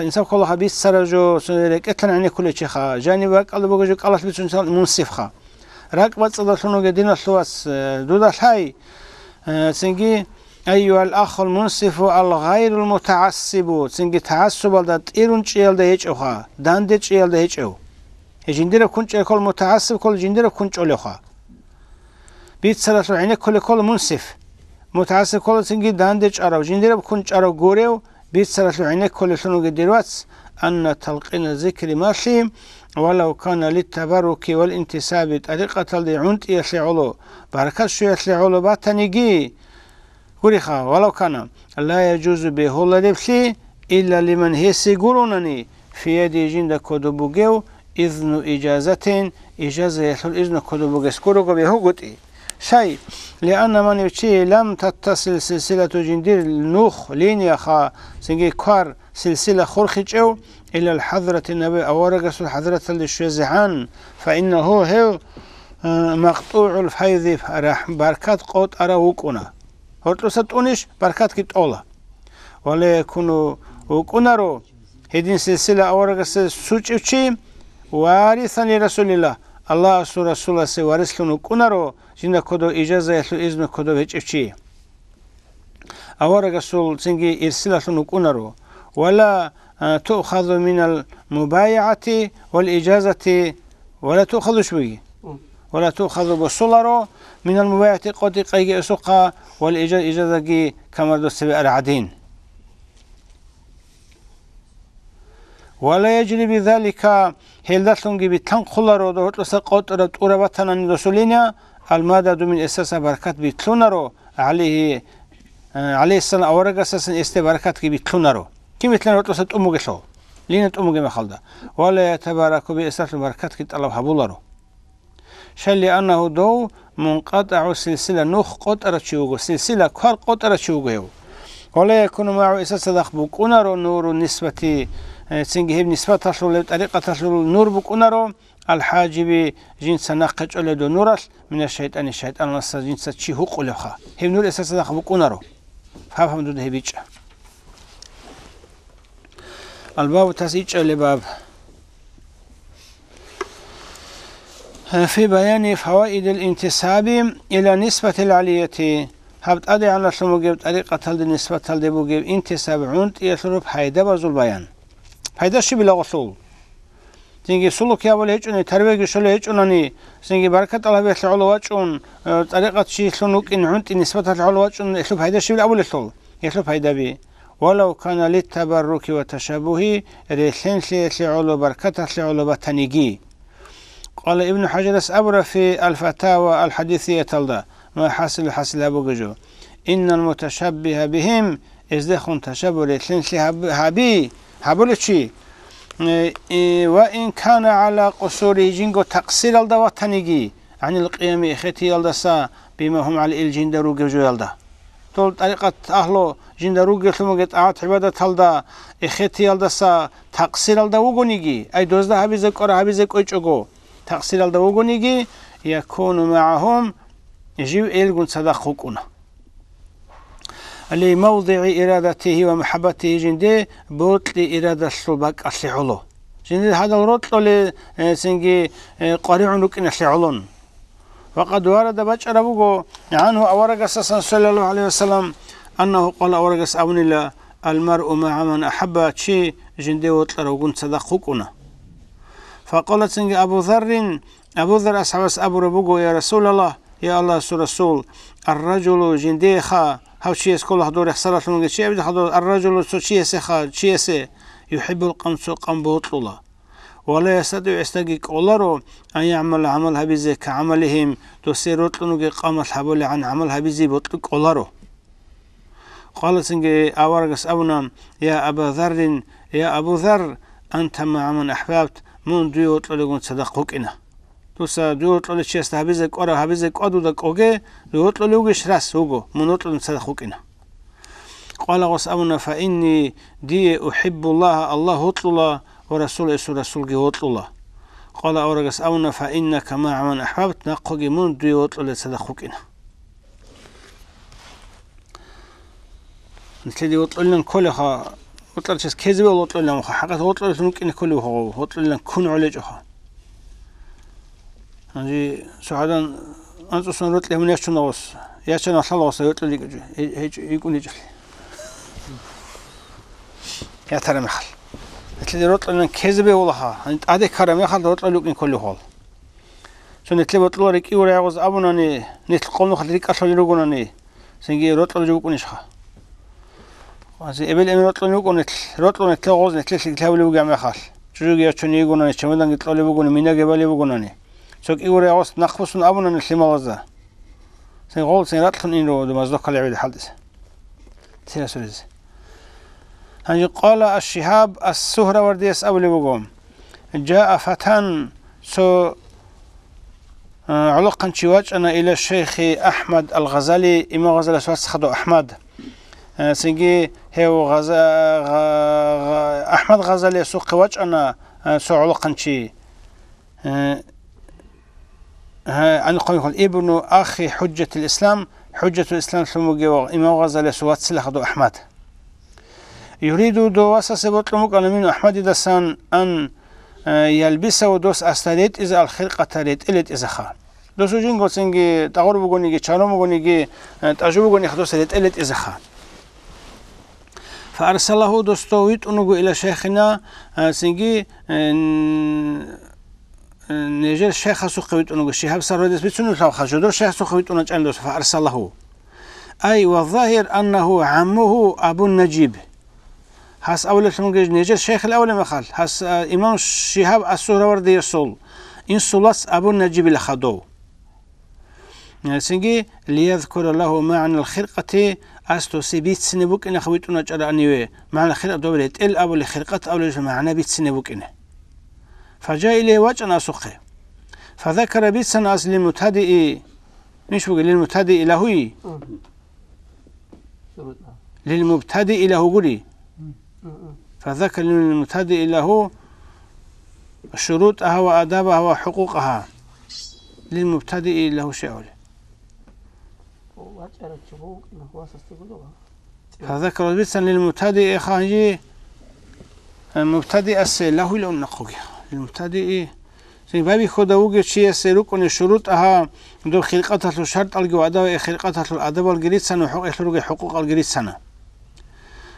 Speaker 2: إنصاف كله بيس سرجو سنرك أتلن عني كل شيء خا جانبك الله بوجك الله بيسون منصف خا راكبت صدر شنو قدينا سواس دولة شيء سنجي أيها الأخ المنصف الغير المتعصب سنجي تعصب الدات إيرون شيل ده يجوا داندت شيل ده يجوا جندير كنت كل متعصب كل جندير كنت عليها بيت سلسل عينك كل منصف متعصب كل سنجي داندت أرو جندير كنت أرو جوريو بيت سلسل عينك كل شنو قديروات أن تلقين الذكر ماشي ولو كان للتبرك والانتساب طريقة الدعونت يسلعلو بركة شو يسلعلو باتنيجي وريخا ولو كان لا يجوز به الله لبسي إلا لمن هي سيقولونني في يد جند كدوبوجيو إذن إجازة يحل إذن كدوبوجي سكوروغو بيهو قطي شيء لأن من يبشي لم تتصل سلسلة جندير نوخ لين خا سنجي كوار سلسلة خورخيجو إلى الحضرة النبي أورغس الحضرة للشيزعان فإنه هو مقطوع الفيض راح بركات قوت أراوكونا هرتوسات أونيش بركات كت أولا ولا يكونوا وكونارو هدين سلسلة أورغس سوتشي وارثا لرسول الله رسول الله سوارث لنو كونارو جنا كدو إجازة يسلو إذن كدو هيتشي أورغس سنجي إرسلة لنو كونارو ولا تؤخذ من المبايعة والإجازة ولا تؤخذ شوي ولا تؤخذ بالصلرو من المبايعة قد قيجي أسوقا والإجازة كما دوسبي العدين ولا يجري بذلك هلدتلونجي بتنقلرو دوتلس قطرة أوربتنا ندوسولينيا المادة من أساس بركات بتلونرو عليه السنة أورغ أساسا استبركات بتلونرو كم يتلون دوتلس أموجي شو لين أموجي مخلدا ولا يتبارك بأساس البركات كت الله حبولرو شل لأنه دو منقطع سلسلة نوخ قطرة شوغو سلسلة كار قطرة شوغو ولا يكون معه أساس دخبوك أنارو نور النسبة تنجهب نسبة تشلول طريقة تشلول نور بك أنارو الحاجب جنس ناقج أولدو نورس من الشيطان نص جنس تشيهوق أولوخا هم نور أساس دخبوك أنارو فهم دود هبيج الباب تسيج لباب في بيان فوائد الانتساب إلى نسبة العلية هبت أدي على شلون جبت طريقة هذه النسبة هذه بوجيب أنت سبعون يسرب حيدا بزول بيان حيدا شي بلا غسول تيجي سلوك يا ولا هيك تربية شلون هيك أنني تيجي بركة الله بيسلعوا وجهون طريقة شيء شلونك إن عنت نسبة العلو وجهون يسلب حيدا شي بلا أول شلون يسلب حيدا بي ولو كان للتبرك وتشابه ريحين علو بركة علو بتنيجي قال ابن حجر أبر في الفتاوى الحديثية تلدا ما حاصل أبو جوجو إن المتشبه بهم إزدخون تشبه ريحين هابي هابولتشي وإن كان على قصوره جنجو تقصير الدا وتنيجي عن القيام إختي الدسا بما هم على الجندرو جوجو يلدا طول طريقة أهله جندرو جثمو قت عاد عبادة هلدا إختي الدسا تقصير الدا وجونيجي أي دوزدا هبيزك أو هبيزك أيشوجو تقصير الدا وجونيجي يكون معهم يجيب إلجون صدقوكنا لموضع إرادته ومحبته جندي بوت لإرادة السباق السعلو جندي هذا الرطل لسنجي قريع لك إن السعلون وقد ورد بشر أبوه عنه أورقس صلى الله عليه وسلم أنه قال أورقس أبن الله المرء مع من أحب شيء جندي وطلعون صدقوكنا فقالت سنجي أبو ذر أصحاب أبو ربوه يا رسول الله يا الله رسول الرجل جندي خا هاو شيء كل حضور يحصل لهم شيء بدي حضور الرجل شيء سخا شيء يحب القمص قم بطلة ولا يستطيع يستجيك الله أن يعمل عملها بزي كعملهم تسير لهم قام الحبول عن عملها بزي بطلق الله قال سنجي أورقس أبنا يا أبو ذر أنت مع من أحببت من ديوت لقون صدقوك إنا توسا ديوت لشيء استهبزك أورا هبزك أدودك أوجي ديوت لوجش راس هوجو منوت لنصدقوك إنا قال غصبنا فإني دي أحب الله هطل ورسول رسول هطل الله قال أورجس أونا فإنك مع من أحببت نقوج من دي هطل لصدقوك إنا نتلدي هطل لنا كلها هطل شيء كذب ولا هطل لنا حقيقة هطل ممكن كله هو هطل لنا كون عليجها هذه سعادة أنت صنرت له من يشتناوس يشتنا خلاص هطل يكون يجي يا ترى محل تلي رطل لنا كذبة والله أنت عادي كرم يخل رطل لوكين كله حال شو نتلي بطلوا ريك يوري عوز أبونا ني نتلقون نخل ريك أصلا يروقنا ني سنجي رطل جوكون يشخا واسي إبل إمي رطل يروقون رطل نتلي عوز نتلي تلاوي لوجع محل شو جي أشوني يقولنا ني شمدان يطلع لوجونا مينا جبالي وجونا ني شو يوري عوز نخبصون أبونا نتلي مغزة سن قول سن رطل إنه دمزدق على عيد حدث سير سوريز هنجي قال الشهاب السهرة ورديس أولي بقوم جاء فتان سو علقا شواج أنا إلى الشيخ أحمد الغزالي إما غزالي سوات سخدو أحمد سنجي هو أحمد غزالي سو قواج أنا سو علقا شي أنا قوي يقول ابن أخي حجة الإسلام سمو إما غزالي سوات سخدو أحمد يريد دواسة سبطلمك أنا من أحمد دسان أن يلبسه دوس أستريت إذا الخلقة تريت إلت إذا خا دوسو جنگو سنگي تغرب غونيگي چانو غونيگي تجربه غوني خدوس إلت إذا خا فأرسله دوستويت أنو إلى شيخنا سنگي نجر شيخ سوقيت أنو شهاب سرودس بيتسنو خا جدور شيخ سوقيت أنو جندوس فأرسله أي والظاهر أنه عمه أبو النجيب هاس أول شموجي نجر شيخ الأول مخال هاس إمام شهاب السهروردي يصول إن صلص أبو النجيب لخدو سنجي ليذكر له معنى الخرقة أستو سبيت سنبوك إن خويتنا جرى أنيوه معنى الخرقة دولت إل أبو الخرقة أو معنى بيت سنبوك إنه فجاء إليه وجه سقه فذكر بيت سناس للمبتدئ مش بقول للمبتدئ لهوي للمبتدئ له قولي فذكر للمبتدئ له شروطها وآدابها وحقوقها للمبتدئ له شيء فذكر بيتسا للمبتدئ خانجي المبتدئ له لو نقوي للمبتدئ بابي خداوجي شيء سيركون شروط أها دو خلقته شرط الجو أداء خلقته الأدب الجريد سنة وحقوق حقوق الجريد سنة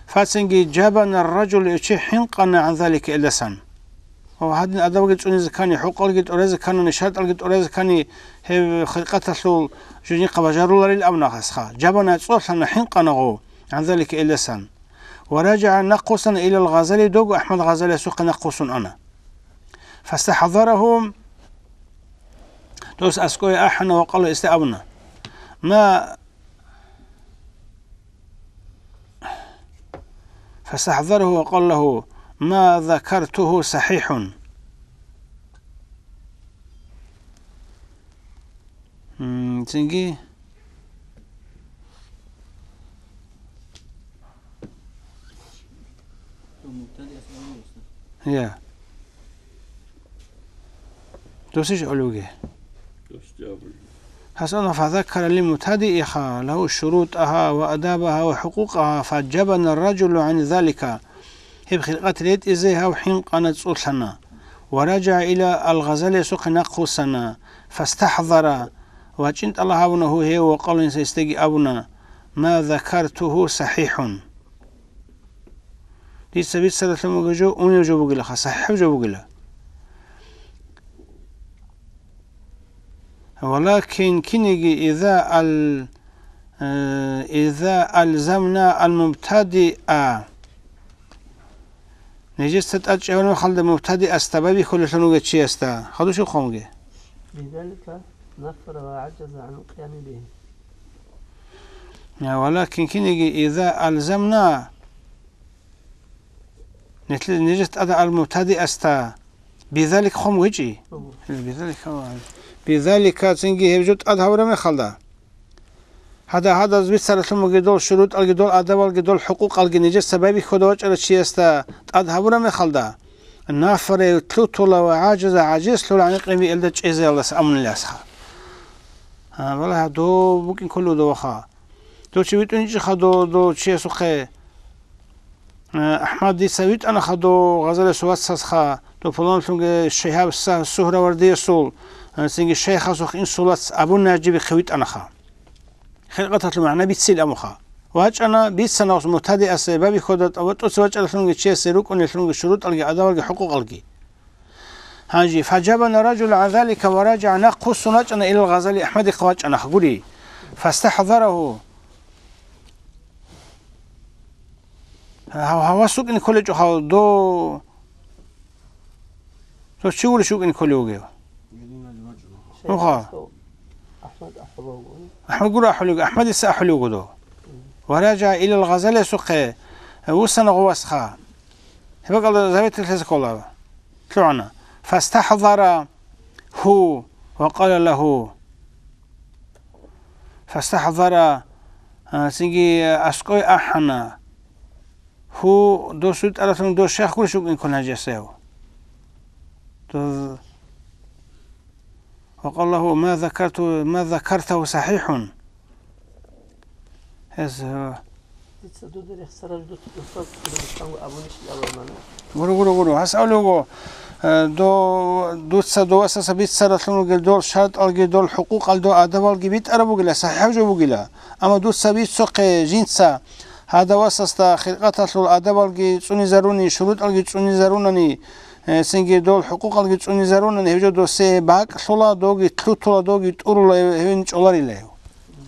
Speaker 2: فاتسنجي جابنا الرجل يشي حنقنا عن ذلك إلا سن وهذا الأدب الجريد أنيز كاني حقوق الجريد أرز كانوا شرط الجريد أرز كاني خلقته جوني قبجارو للأمن خسخا جابنا تصور سنة حنقنا غو عن ذلك إلا سن ورجع نقصا إلى الغزالي دوغ أحمد غزالي سوق نقص أنا فاستحضرهم دوس أسكوي أحنا وقال استأبنا ما فاستحضره وقال له ما ذكرته صحيح تنجي يا دوسيش علوجي حسنا فذكر للمبتدئ له شروطها وأدابها وحقوقها فجبن الرجل عن ذلك هب خلقت ريت إزيها وحين قنت صلحنا ورجع إلى الغزال سوق نقصنا فاستحضر وجنت الله أبنه هي وقال سيستجي أبنا ما ذكرته صحيح دي سبيل سلسلة مجو أون يجوب قلها صحيح يجوب قلها ولكن كنيجي إذا ألزمنا المبتدئ نجس تتأجي أولا خلد المبتدئ استبابي كل شنو قد شي استا خدو شو خونجي
Speaker 3: لذلك نفر وعجز عن القيام به
Speaker 2: ولكن كنيجي إذا ألزمنا نجس أدى المبتدئ استا بذلك خم وجي بذلك تنجي هبجوت أدها من خلدا هذا زبيت سرسلم الجدول شروط الجدول أدب الجدول حقوق الجنجة سببي خدوات على شيء است أدها من خلدا النافر تلوتلا وعاجز لولا عن قيمة إلدج إزاي أمن الأسخا والله دو ممكن كله دو خا دو شبيت أنجي خدو شيء سخي أحمد دي سويت أنا خدو غزل سوات سخا دو فلان سونج شهاب السهرة وردي سول سنج الشيخ سخ إن سولات أبو ناجي بخويت أنا خا خلقت المعنى بيتسيل أمخا وهج أنا بيت سنة مبتدئ أسبابي خدت أو تسوج على سنج شيء سيروك أن سنج الشروط ألقي أدوار حقوق ألقي هاجي فجابنا رجل عن ذلك ورجع نقص نجنا إلى الغزالي أحمد قواج أنا خقولي فاستحضره هوا سوق إن كل جو دو تو شو شوق إن كل يوجي أحمد قول أحمد السأحلو قدو ورجع إلى الغزالي سوق وسنا غواسخا هبقى الله زبيت الحزق الله طلعنا فاستحضر هو وقال له فاستحضر سنجي أسقي أحنا هو دو سود ألفن دو شيخ كل شوق إن كنا جسيو وقال له ما ذكرته صحيح هذا غرو هسأله دو تصدوا أساس بيت سرطان الجدول شرط الجدول حقوق الدو أدب الجبيت أربو جلا صحيح جو جلا أما دو سبيت سوق جنسا هذا واسس خلقة الأدب الجي سوني زروني شروط الجي سوني زرونني سنجي دول حقوق الجي سوني زرونني هجو دو سي باك صلا دوجي تلوتلا دوجي تورلا هنج أولاري له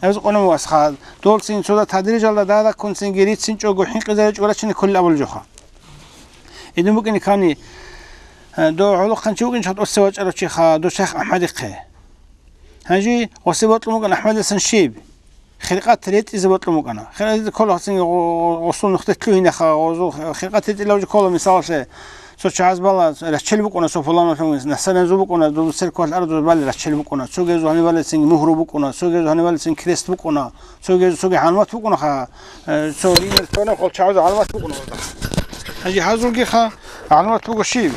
Speaker 2: هذا قلنا واسخاد دول سين سودا تدريج الله ده كون سنجريت سين جو حين قزاج ولا شنو كل أول جوخا إذا ممكن كاني دو علو خنشوق إن شاء الله السواج على شيخ دو شيخ أحمد قه هاجي وسبت له ممكن أحمد سنشيب خلقات تريت إذا بطل ممكن خلقات كل حسين وصول نختت له هنا خلقات تريت لو كل مثال شيء سوتش عز بالله رشيل بكونا سو فلان نحسن زو بكونا دو سيركو الأرض بالله رشيل بكونا سوق زو هني بالله سين مهرو بكونا سوق زو هني بالله سين كريست بكونا سوق علامات بكونا خا سوري الفنا قل شعوذ علامات بكونا هجي حازل كي علامات فوق الشيب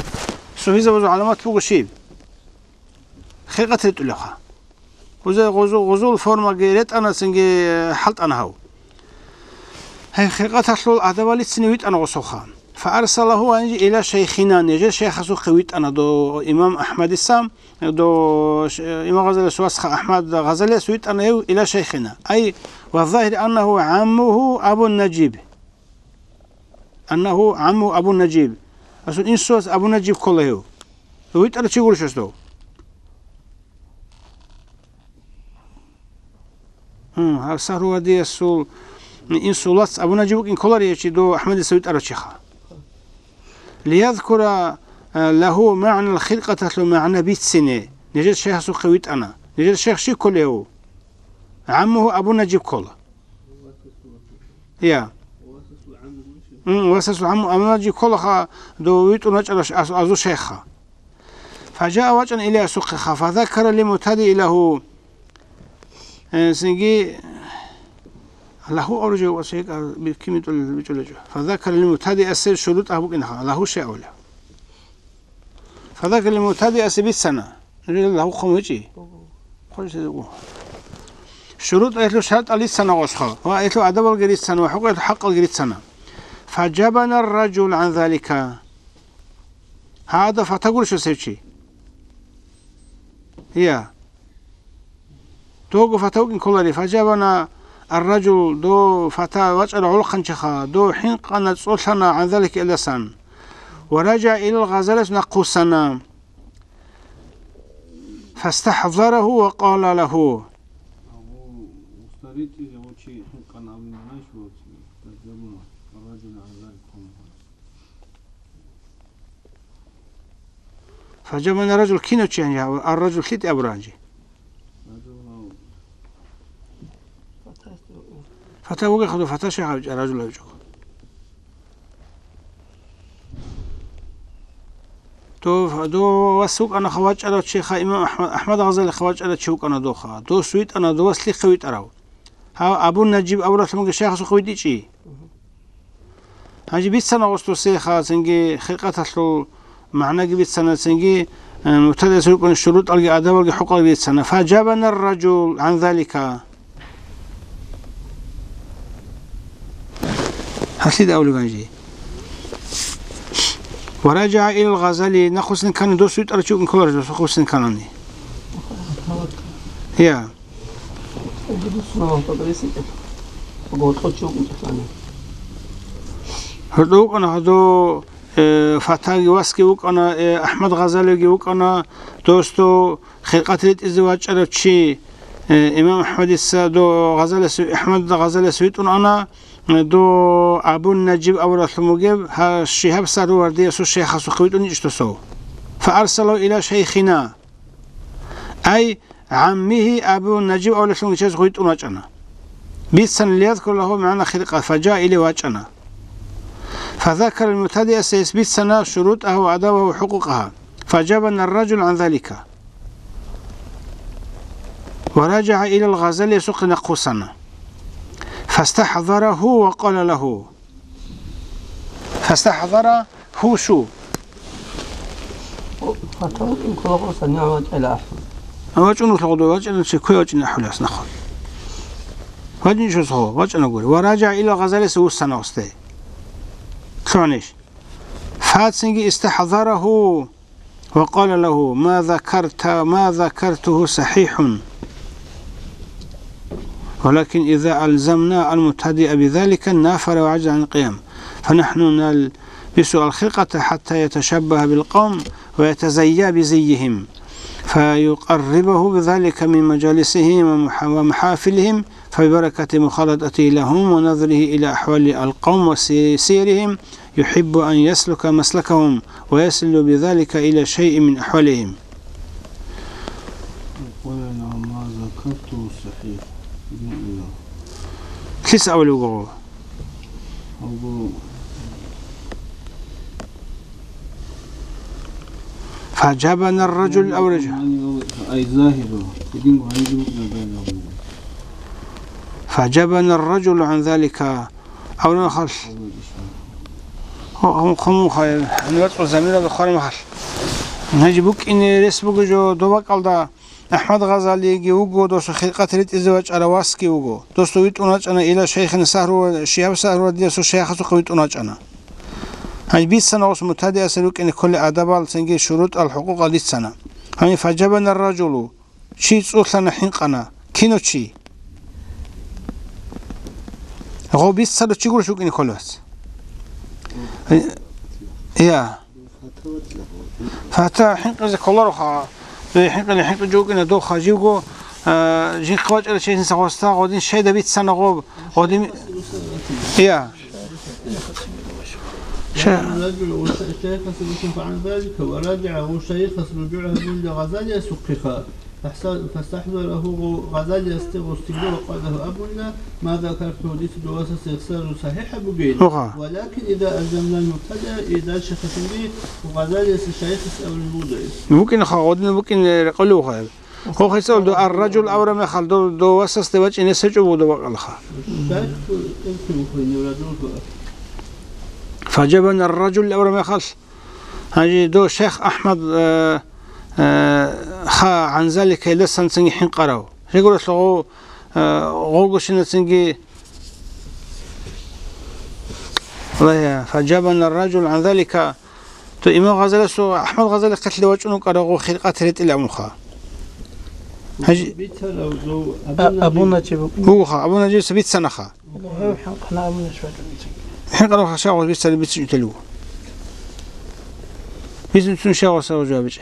Speaker 2: سوفيزا وزو علامات فوق الشيب خلقة تريد لها وزي غزو الفورما جيرت أنا سنجي حلت أنا هاو هاي خلقة تحصل أدوالي سنويت أنا غصوخا فأرسله إلى شيخنا نجد شيخ خويت أنا دو إمام أحمد السام دو إمام غزالي سواسخ أحمد غزالي سويت أنا إلى شيخنا أي والظاهر أنه عمه أبو النجيب أنه عمه أبو النجيب أصل إن سوس أبو النجيب كله سويت أنا تقول شو استو صار هو دي السول إن سولات أبو النجيب إن كله يشي دو أحمد سويت أنا شيخه ليذكر له معنى الخلقة له معنى بيت سنة نجد شيخ سوقيت أنا نجد شيخ شي كله عمه أبو نجيب كله يا واسس عمه أبو نجيب كله دويت ونجد أزو شيخه فجاء وجه إلى سوقها فذكر لمتدي له سنجي له أرجو وشيك بكمية البجولة فذكر المبتدئ أسير شروط أبوك إنها له شيء أولى فذكر المبتدئ أسير بالسنة له خمجي شروط أهل شرط على السنة وصخة وأهل أدب الجريد السنة وحقوق حق الجريد السنة فجبنا الرجل عن ذلك هذا فتقول شو سيبشي هي توقف فتوقف كل فجبنا الرجل دو فتى وجعل علقا شخا دو حين قنت صوتنا عن ذلك إلى سن ورجع إلى الغزالة نقوسنا فاستحضره وقال له فجبنا الرجل كينوتش يعني الرجل كيت أبراجي فتى وقع خذوا فتى شيخ رجل يوجه دو وسوق أنا خواج على الشيخ إمام أحمد غزالي خواج على شوق أنا دوخا دو سويت أنا دو وسلي خويت أراو ها أبو النجيب أول رسمه الشيخ سخويت إيشي هاجي بيت سنة وسط الشيخ سنجي خلقة له معنى بيت سنة سنجي مبتدأ سوق من الشروط ألقى أداب ألقى حقوق بيت سنة فجابنا الرجل عن ذلك هسيد أولي بانجي ورجع إلى الغزالي نخصن كان دو سويت أرشوك من كل رجل نخصن كانني يا هدوك أنا هدو فتاة واسكي وك أنا أحمد غزالي وك أنا دوستو خلقة الزواج على شيء إمام أحمد السادو غزالي أحمد غزالي سويت أنا دو أبو النجيب أو رسول مجيب ها الشهاب صاروا وردي سو الشيخ سخويت ونجتسو فأرسلوا إلى شيخنا أي عمه أبو النجيب أو رسول مجيب سخويت ونجنا بيتسن ليذكر له معنى خلقة فجاء إلي واجنا فذكر المبتدئ سيثبت سنة شروطها وأدابها وحقوقها فجابنا الرجل عن ذلك ورجع إلى الغزال يسوق نقوسنا فاستحضره وقال له فاستحضره شو
Speaker 3: فتوك إن كل قصة نعمة إلى أحمد
Speaker 2: واجنو تلقدو واجنو شكوي واجنو حلاس نخل واجنو شو صهو واجنو قولي ورجع إلى الغزال سوى السنة وستي ثانيش فاتسنجي استحضره وقال له ما ذكرته صحيح ولكن إذا ألزمنا المبتدئ بذلك نافر وعجز عن القيام فنحن نلبس الخلقة حتى يتشبه بالقوم ويتزيى بزيهم فيقربه بذلك من مجالسهم ومحافلهم فببركة مخالطته لهم ونظره إلى أحوال القوم وسيرهم يحب أن يسلك مسلكهم ويصل بذلك إلى شيء من أحوالهم.
Speaker 4: ما ذكرته صحيح
Speaker 2: كيس أول وقوة فأجابنا الرجل أو رجل فأجابنا الرجل عن ذلك أو نخل هم خير نوات زميلة بخار محل نجيبك إن رسبك جو دوبك على أحمد غزالي جوجو دوس خلقة ريت الزواج على واسكي وجو دوس ويت أناج أنا إلى شيخ سهر وشياب سهر ودي سو شيخ سقويت أناج أنا هاي 20 سنة وص مبتدئ سلوك إن كل أدب سنجي شروط الحقوق 20 سنة هاي فجبنا الرجل شيء صوتنا حنقنا كينو شيء هو 20 سنة شيء يقول شو كني خلاص يا فتا حنق إذا كلها روحها حنق جوك إن دو خاجيوكو جين قواج على شيء نسخوستا غادين شيء ده 20 سنة غوب غادين يا
Speaker 3: الرجل والشيخ يصدق عن ذلك ورجعه الشيخ رجوعه من غزال يسقخ فاستحضره غزال يستغفر وقال له أبونا ما ذكرت حديث دواسة يخسر صحيح بقيل ولكن إذا ألزمنا المبتدأ إذا شخص به وغزال الشيخ أو الموضع
Speaker 2: ممكن خاودنا ممكن يقولوها هو خيسول دو الرجل أو رمى خال دو واسس توجه إن سجوا دو بقلخا فجبنا الرجل أو رمى خال هاجي دو شيخ أحمد خا عن ذلك لسان سنجي حين قراو يقول له غوغشنا سنجي والله فجبنا الرجل عن ذلك تو إمام غزالي سو أحمد غزالي قتل وجهه قراو خلقات ريت إلى مخا هاجي
Speaker 3: أبونا
Speaker 2: هو خا أبونا جي 7 سنة خا
Speaker 3: احنا أبونا شوية
Speaker 2: حين قراو خشاو 20 سنة بيتلو بيزن شاو سو جابجه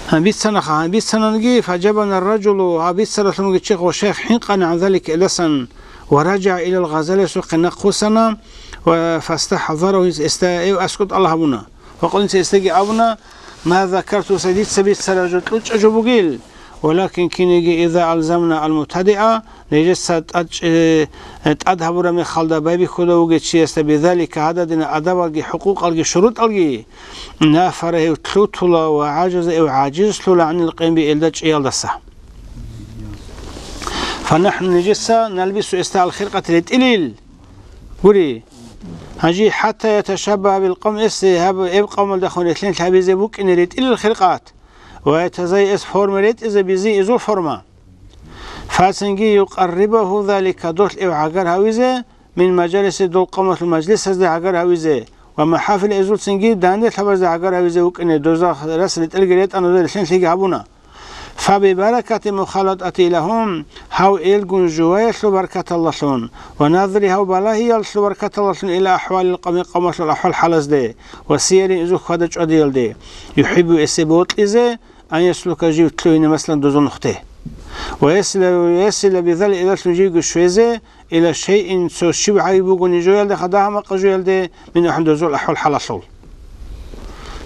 Speaker 2: 20 سنة خا 20 سنة نجي فجبنا الرجل 20 سنة نجي شيخ وشيخ حين قنع عن ذلك لسن ورجع إلى الغزالي سوق نقصنا فاستحضره أسكت الله أبونا وقال أنت استجي أبونا ما ذكرت سيدي 7 سنة جت أجبوجيل ولكن كنيجي إذا ألزمنا المبتدئة نجسد أذهب رمي خالد بابي خدا وجد شيء بذلك عددنا أدب حقوق الجي شروط الجي نافره تلوتلا وعاجز أو عاجز تلا عن القيم بإلدج إيالدسه فنحن نجسا نلبس استاء الخرقة للتقليل قولي هجي حتى يتشبه بالقوم يبقى ملدخون اثنين تلبيزي بوك إن لتقليل الخرقات ويتزي فورمريت إذا بيزي إزول فورما فاسنجي يقربه ذلك دوت إو عقر هاويزي من مجالس دول قمة المجلس هزي عقر هاويزي ومحافل إزول سنجي داندي تلبز عقر هاويزي وك إن دوزا رسل تلقريت أنو ذي لحين تلقى عبونا فببركة مخالطة لهم هاو إلقون جوايا سلو بركة الله لون ونظري هاو بلاهي سلو بركة الله لون إلى أحوال القوم قمة الأحوال حلس دي وسيري إزو خدج أديل دي يحب إسيبوت إزي أن يسلك جيو تلوين مثلا دوزون نخته ويسل بذل إلى تنجيق الشويزي إلى شيء سوشيب عيبوغون جويل دي خداها مقا جويل دي من أحد دوزو الأحوال حلسول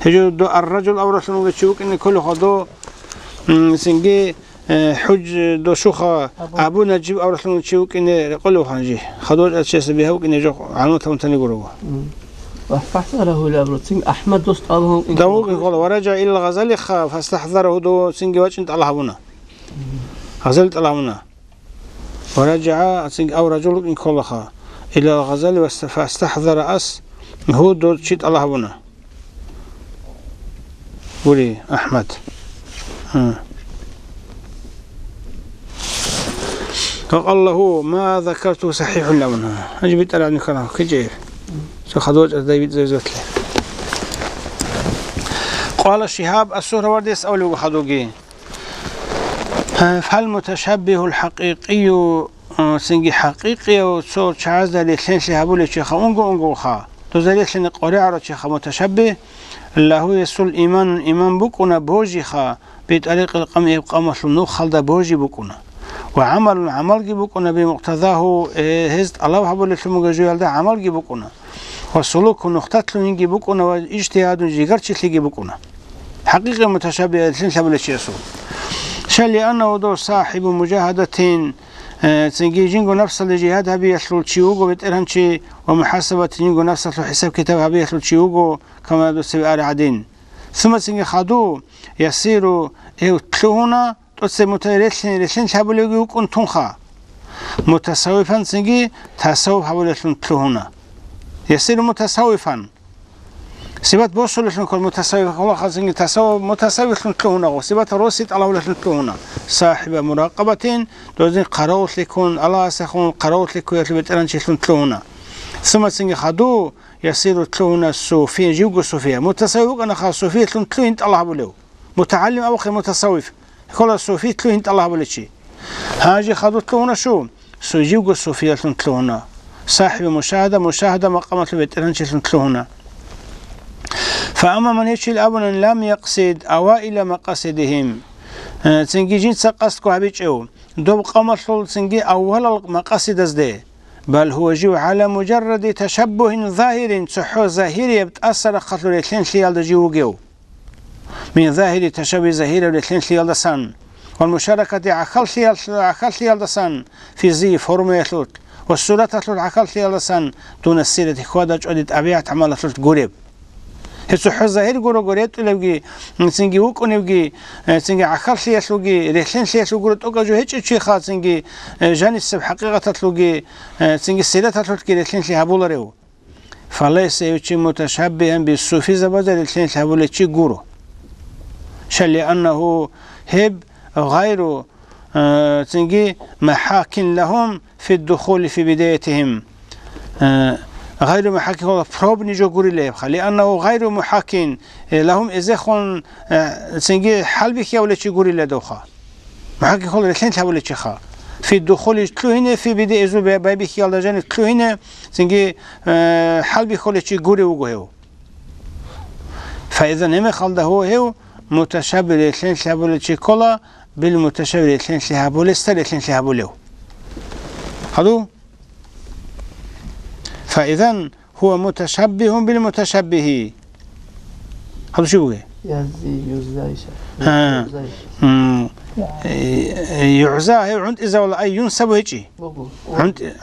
Speaker 2: هجو دو الرجل أو رسول وغتشوك إن كل خدو سنجي حج دو شوخة أبو نجيب أو رسول وغتشوك إن يقولوا خانجي خدوج أتشيس بيها وك إن يجو عنوة وانتاني قروها
Speaker 3: فاحتره لابرتين أحمد دوست أبوهم
Speaker 2: داوود يقول ورجع إلى الغزالي فاستحضره دو سنجي وجنت الله أبونا غزلت الله أبونا ورجع أو رجل إن كل خا إلى الغزالي فاستحضر هو دو شيت الله أبونا قولي أحمد قال الله ما ذكرته صحيح لنا أجبت على نكره كجير خدوج دايفيد زوجته قال الشهاب السورة ورديس أولي وخدوجي فالمتشبه الحقيقي سنجي حقيقي وصور شعازة لثلين شهابو لشيخة أنقو خا تزاليث لن قريعة شيخة متشبه الله يسول إيمان بكونا بوجي خا بطريق القمع يبقى مصلنو خلد بوجي بكونا وعمل بكونا بمقتضاه هزت الله حبو لثلمو جوال ده عمل بكونا والسلوك نختت له يجي بكونا واجتهاد جيجر تشلي بكونا حقيقة متشابهة لسنسب للشيسو شل لأنه دور صاحب مجاهدة تنجي جينجو نفس الجهاد هبي يسلو تشيوغو بترهنشي ومحاسبة جينجو نفس حساب كتاب هبي يسلو تشيوغو كما دو سبعار عدين ثم تنجي خادو يصيروا تلوهنا تسي متريسين لسنس هبو ليجيوكون تنخا متساوفا تنجي تساوف هبو لسنس تلوهنا يصير متساوفا سبات بوصل لشن كل متساوف الله خازني تساوف متساوف لشن هنا سبات روسيت الله لشن هنا صاحب مراقبة دوزين قراوت لكون الله سخون قراوت لكون يتبت أرنش لشن هنا ثم سنجي خدو يصير تلونا الصوفي جيوغو الصوفية متصوف أنا خاص صوفي تلون انت الله بلو متعلم أو خي متصوف كل الصوفي تلون انت الله بلشي هاجي خدوا تلونا شو جيوغو الصوفية تلونا صاحب مشاهدة مقامة البيت تلون تلونا فأما من يشي الأبن لم يقصد أوائل مقاصدهم تنجي جنس قصدكو هبيج أو دوب قامت تنجي أول مقاصد ازده بل هو جو على مجرد تشبه ظاهر صحو ظاهري بتأثر قتل الاثنين شليال جو جو من ظاهر تشبه ظاهري الاثنين شليال دسان والمشاركة عقل شليال دسان في زي فورمة يثلت والصورة تثلت عقل شليال دسان دون السيرة خوادج عدد أبيعت عمال تثلت قريب هسه ظاهر غورغوريت لوغي سينغي وكونيغي سينغي عقل شيسوغي ريشن شيسوغو توغاجو هيچ چي خا سينغي جانس حقيقه تطلوغي سينغي سيده تطلوغي ريشن شي هابولريو فليس يچي متشابها بالصوفي زبادر ريشن شي هابول چي غورو شل انه هب غير سينغي محاك لهم في الدخول في بدايتهم غير محاكي هو بروب نيجو غوري ليه لانه غير محاكين لهم ازخون سنجي حلبك ولا شي غوري له دوخا محاكي هو لسين ولا شي خا في الدخول تلوهنا في بدء ازو بابيك يلا جن تلوهنا سنجي حلبك ولا شي غوري وغو فاذا نما خلده هو متشابه لسين ولا شي كولا بالمتشابه لسين ولا لسين ولا هذو فإذا هو متشبه بالمتشبه هذا شو هو؟ يعزى عند إذا ولا أي ينسب هيجي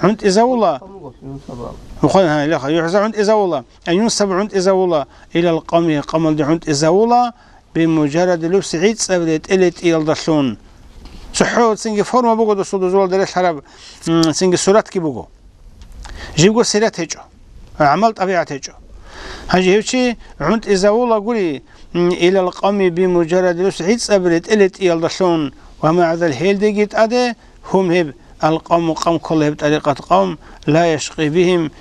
Speaker 2: عند إذا ولا وخلنا لا يعزى عند إذا ولا أن ينسب عند إذا ولا إلى القوم قمل عند إذا ولا بمجرد لبس عيد سبلت إلت إلى الدشون صحوا سنجي فورما بقول دسول دزول درس حرب سنجي صورات كي بقول جيبوا سيرات هيجو عمل طبيعة هيجو هاجي هيجي عند إذا والله قولي إلى القوم بمجرد لسعيد صبرت إلت يلدشون ومع ذا الهيل ديجيت أده هم هب القوم قوم كله بطريقة قوم لا يشقي بهم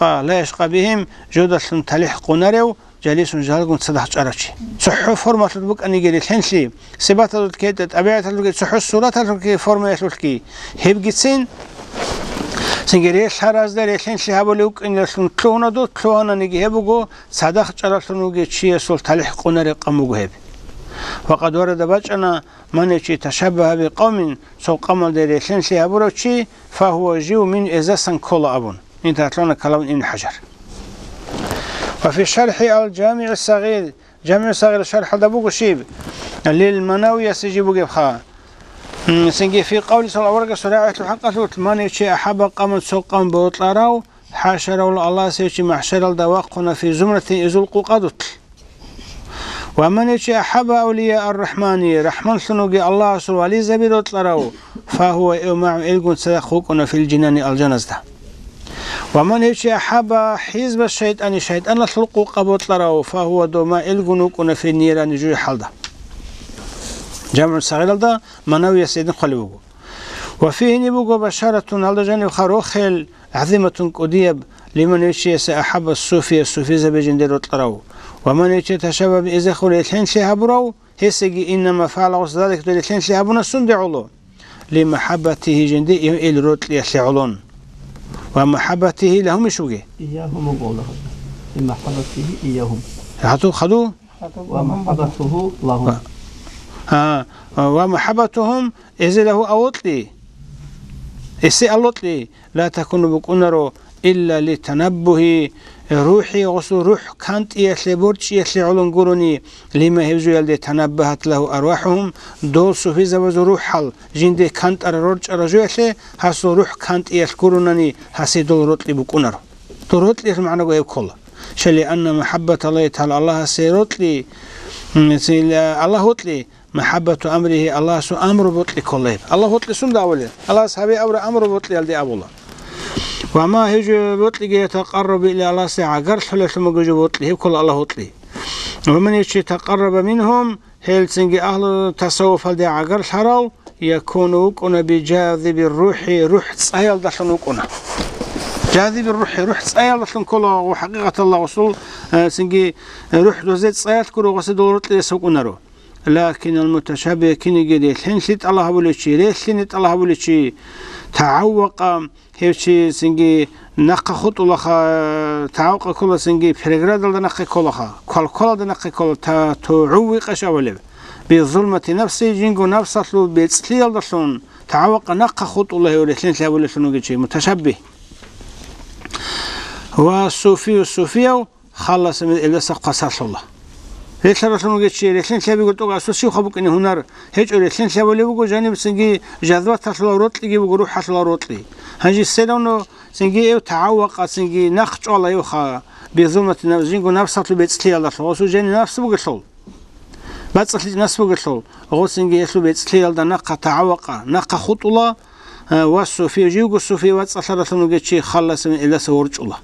Speaker 2: لا يشقى بهم جودة تلحق نارو جالس جالكم صدح شرشي صحو فورمة تطبق أني جري الحنشي سبات الكيت طبيعة الكيت صحو الصورات الكيت فورمة الكيت هب جتسين سنجريش هراز در يشين شهابولوك إن يسون تلونا دو تلونا نجيه بقو صدق جرسونوجي شيء سول تلح قنار قموجه هب وقد ورد بجنا من يشي تشبه بقوم سو قمل در يشين شهابولو شيء فهو جيو من إزاسن كل أبون إنت أتلونا كلام ابن حجر وفي شرح الجامع الصغير جامع الصغير شرح دبوق شيب للمناوي يسجيبو جبخا سنجي في قول صلى الله عليه وسلم الحق من يشي أحب قام سوقا بوطلراو حاشر الله سيشي محشر الدواقنا في زمرة إزلق قدت ومن يشي أحب أولياء الرحمن رحمن سنوغي الله سوالي زبير وطلراو فهو إمام إلقون سيخوقنا في الجنان الجنزة ومن يشي أحب حزب الشيطان لسلق قبوطلراو فهو دوما إلقون في النيران جوي حالده جامع الصغير ده مناوي سيدنا خلوه وفيه نبوغ بشارة على جانب خروخل عظيمة قديب لمن يشي سأحب الصوفي زبجن دير وطلراو ومن يشي تشبه بإذا خلي الحين شهابراو هسجي إنما فعل ذلك دول الحين شهابنا سندعوا لمحبته جندي إلى روت ليسعلون ومحبته لهم شوقي
Speaker 3: إياهم قوله لمحبته إياهم
Speaker 2: خذوا
Speaker 3: ومحبته لهم
Speaker 2: ومحبتهم إذا له أوطلي إسي ألوطلي لا تكون بكونرو إلا لتنبه روحي غسل روح كانت يسلي برج يسلي علون قروني لما هبزو يلدي تنبهت له أرواحهم دول صوفي زبزو روح حل جندي كانت أرورج أرجو يسلي هسو روح كانت يسكرونني هسي دول روطلي بكونرو دول روطلي المعنى قوي كله شلي أن محبة الله تعالى الله سيروطلي الله هوطلي محبة أمره الله سو أمر بطلي كله الله هوطلي سند أولي الله صحابي أمر بطلي يلدي أبو الله وما هيجي بطلي يتقرب إلى الله ساعة قرش حلو ثم جوجي بطلي كل الله هوطلي ومن يجي تقرب منهم هل سنجي أهل التصوف هل دي عقرش هراو يكون وكنا بجاذب الروح روح صهيل دخلن وكنا جاذب الروح روح تسأل لكن كله وحقيقة الله وصل سنجي روح دوزيت سأل كله وسدورت لسوق نرو لكن المتشابه كني جدي حين شيت الله بولشي ليش شيت الله بولشي تعوق هيشي سنجي نق خط الله تعوق كله سنجي فرجراد الله نق كلها كل ده نق كل تعوق شوالب بظلمة نفسي جنجو نفسه بيتسلي الله تعوق نق خط الله ولشين لا ولا شنو جدي متشابه والصوفي خلص من إلسا قصاص الله ليش رسول الله جدي ليش لا بيقول توقع سوسي خبوك إنه هنر هيج ليش لا ولا بيقول جانب سنجي جذوة تصل روت لي بيقول روح تصل روت لي هنجي السلام سنجي تعوق سنجي نخش الله يخا بظلمة نفسه نفسه بيتسلي الله وسو جاني نفسه بقول بتصل نفسه بقول هو سنجي يسلو بيتسلي الله نق تعوق نق خط الله والصوفي جيوق الصوفي وتصل رسول الله جدي خلص من إلسا ورج الله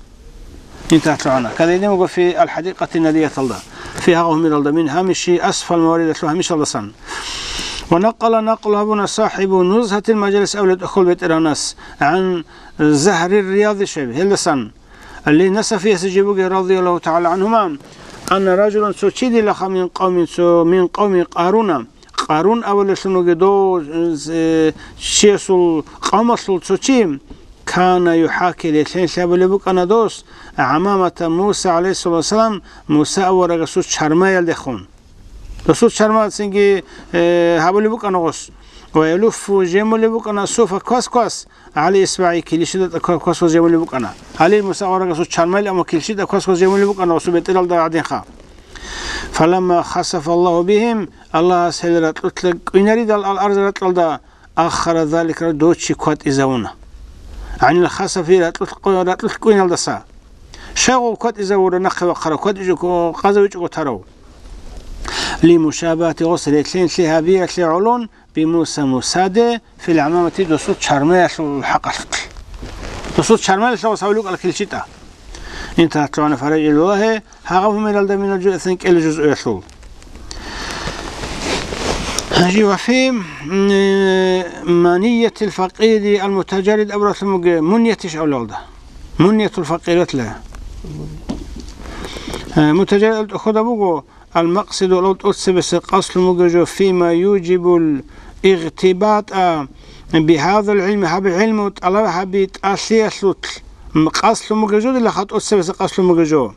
Speaker 2: انتهت معنا كذا ينمو في الحديقة الندية الله فيها من الله من هامشي أسفل موارد هامش الله صن ونقل ابن صاحب نزهة المجلس أولاد أخول بيت إراناس عن زهر الرياض شبه هلسان اللي نسى فيه سجيبوك رضي الله تعالى عنهما أن رجلا سوشيد لخ من قوم قارون أول شنو جدو شيسول قامسول سوشيم كان يحاكي لشين شابلبوك أنا دوس عمامة موسى عليه الصلاة والسلام موسى أورا رسول شرما يلدخون رسول شرما سنجي هابلبوك أنا غص ويلف جيملبوك أنا سوفا كواس علي إسباعي كيلشدة كواس جيملبوك أنا علي موسى أورا رسول شرما أما كيلشدة كواس جيملبوك أنا وسبت إلى الدعادين خا فلما خسف الله بهم الله سهلت أطلق ينريد الأرض أطلق آخر ذلك دوتشي كوات إزاونا عن الخسف لا تلقين الدسا شغل كوات إزاونا نخي وقرا كوات إجو قازو إجو ترو لمشابهة غسل اثنين لهابية لعلون بموسى مسادة في العمامة دوسوت شرمية الحق دوسوت شرمية لو سوالوك على كل شيء انت هتلونا فرج الله هاغفهم من الجزء ثنك الجزء يصول هجي وفي منية الفقير المتجرد أبرز منيتش أولاد منية الفقير لا متجرد أخذ أبوه المقصد لو تأسس قصل مجرد فيما يوجب الاغتباط بهذا العلم هذا العلم الله حبيت أسيس قصل مجرد اللي خط أسس قصل مجرد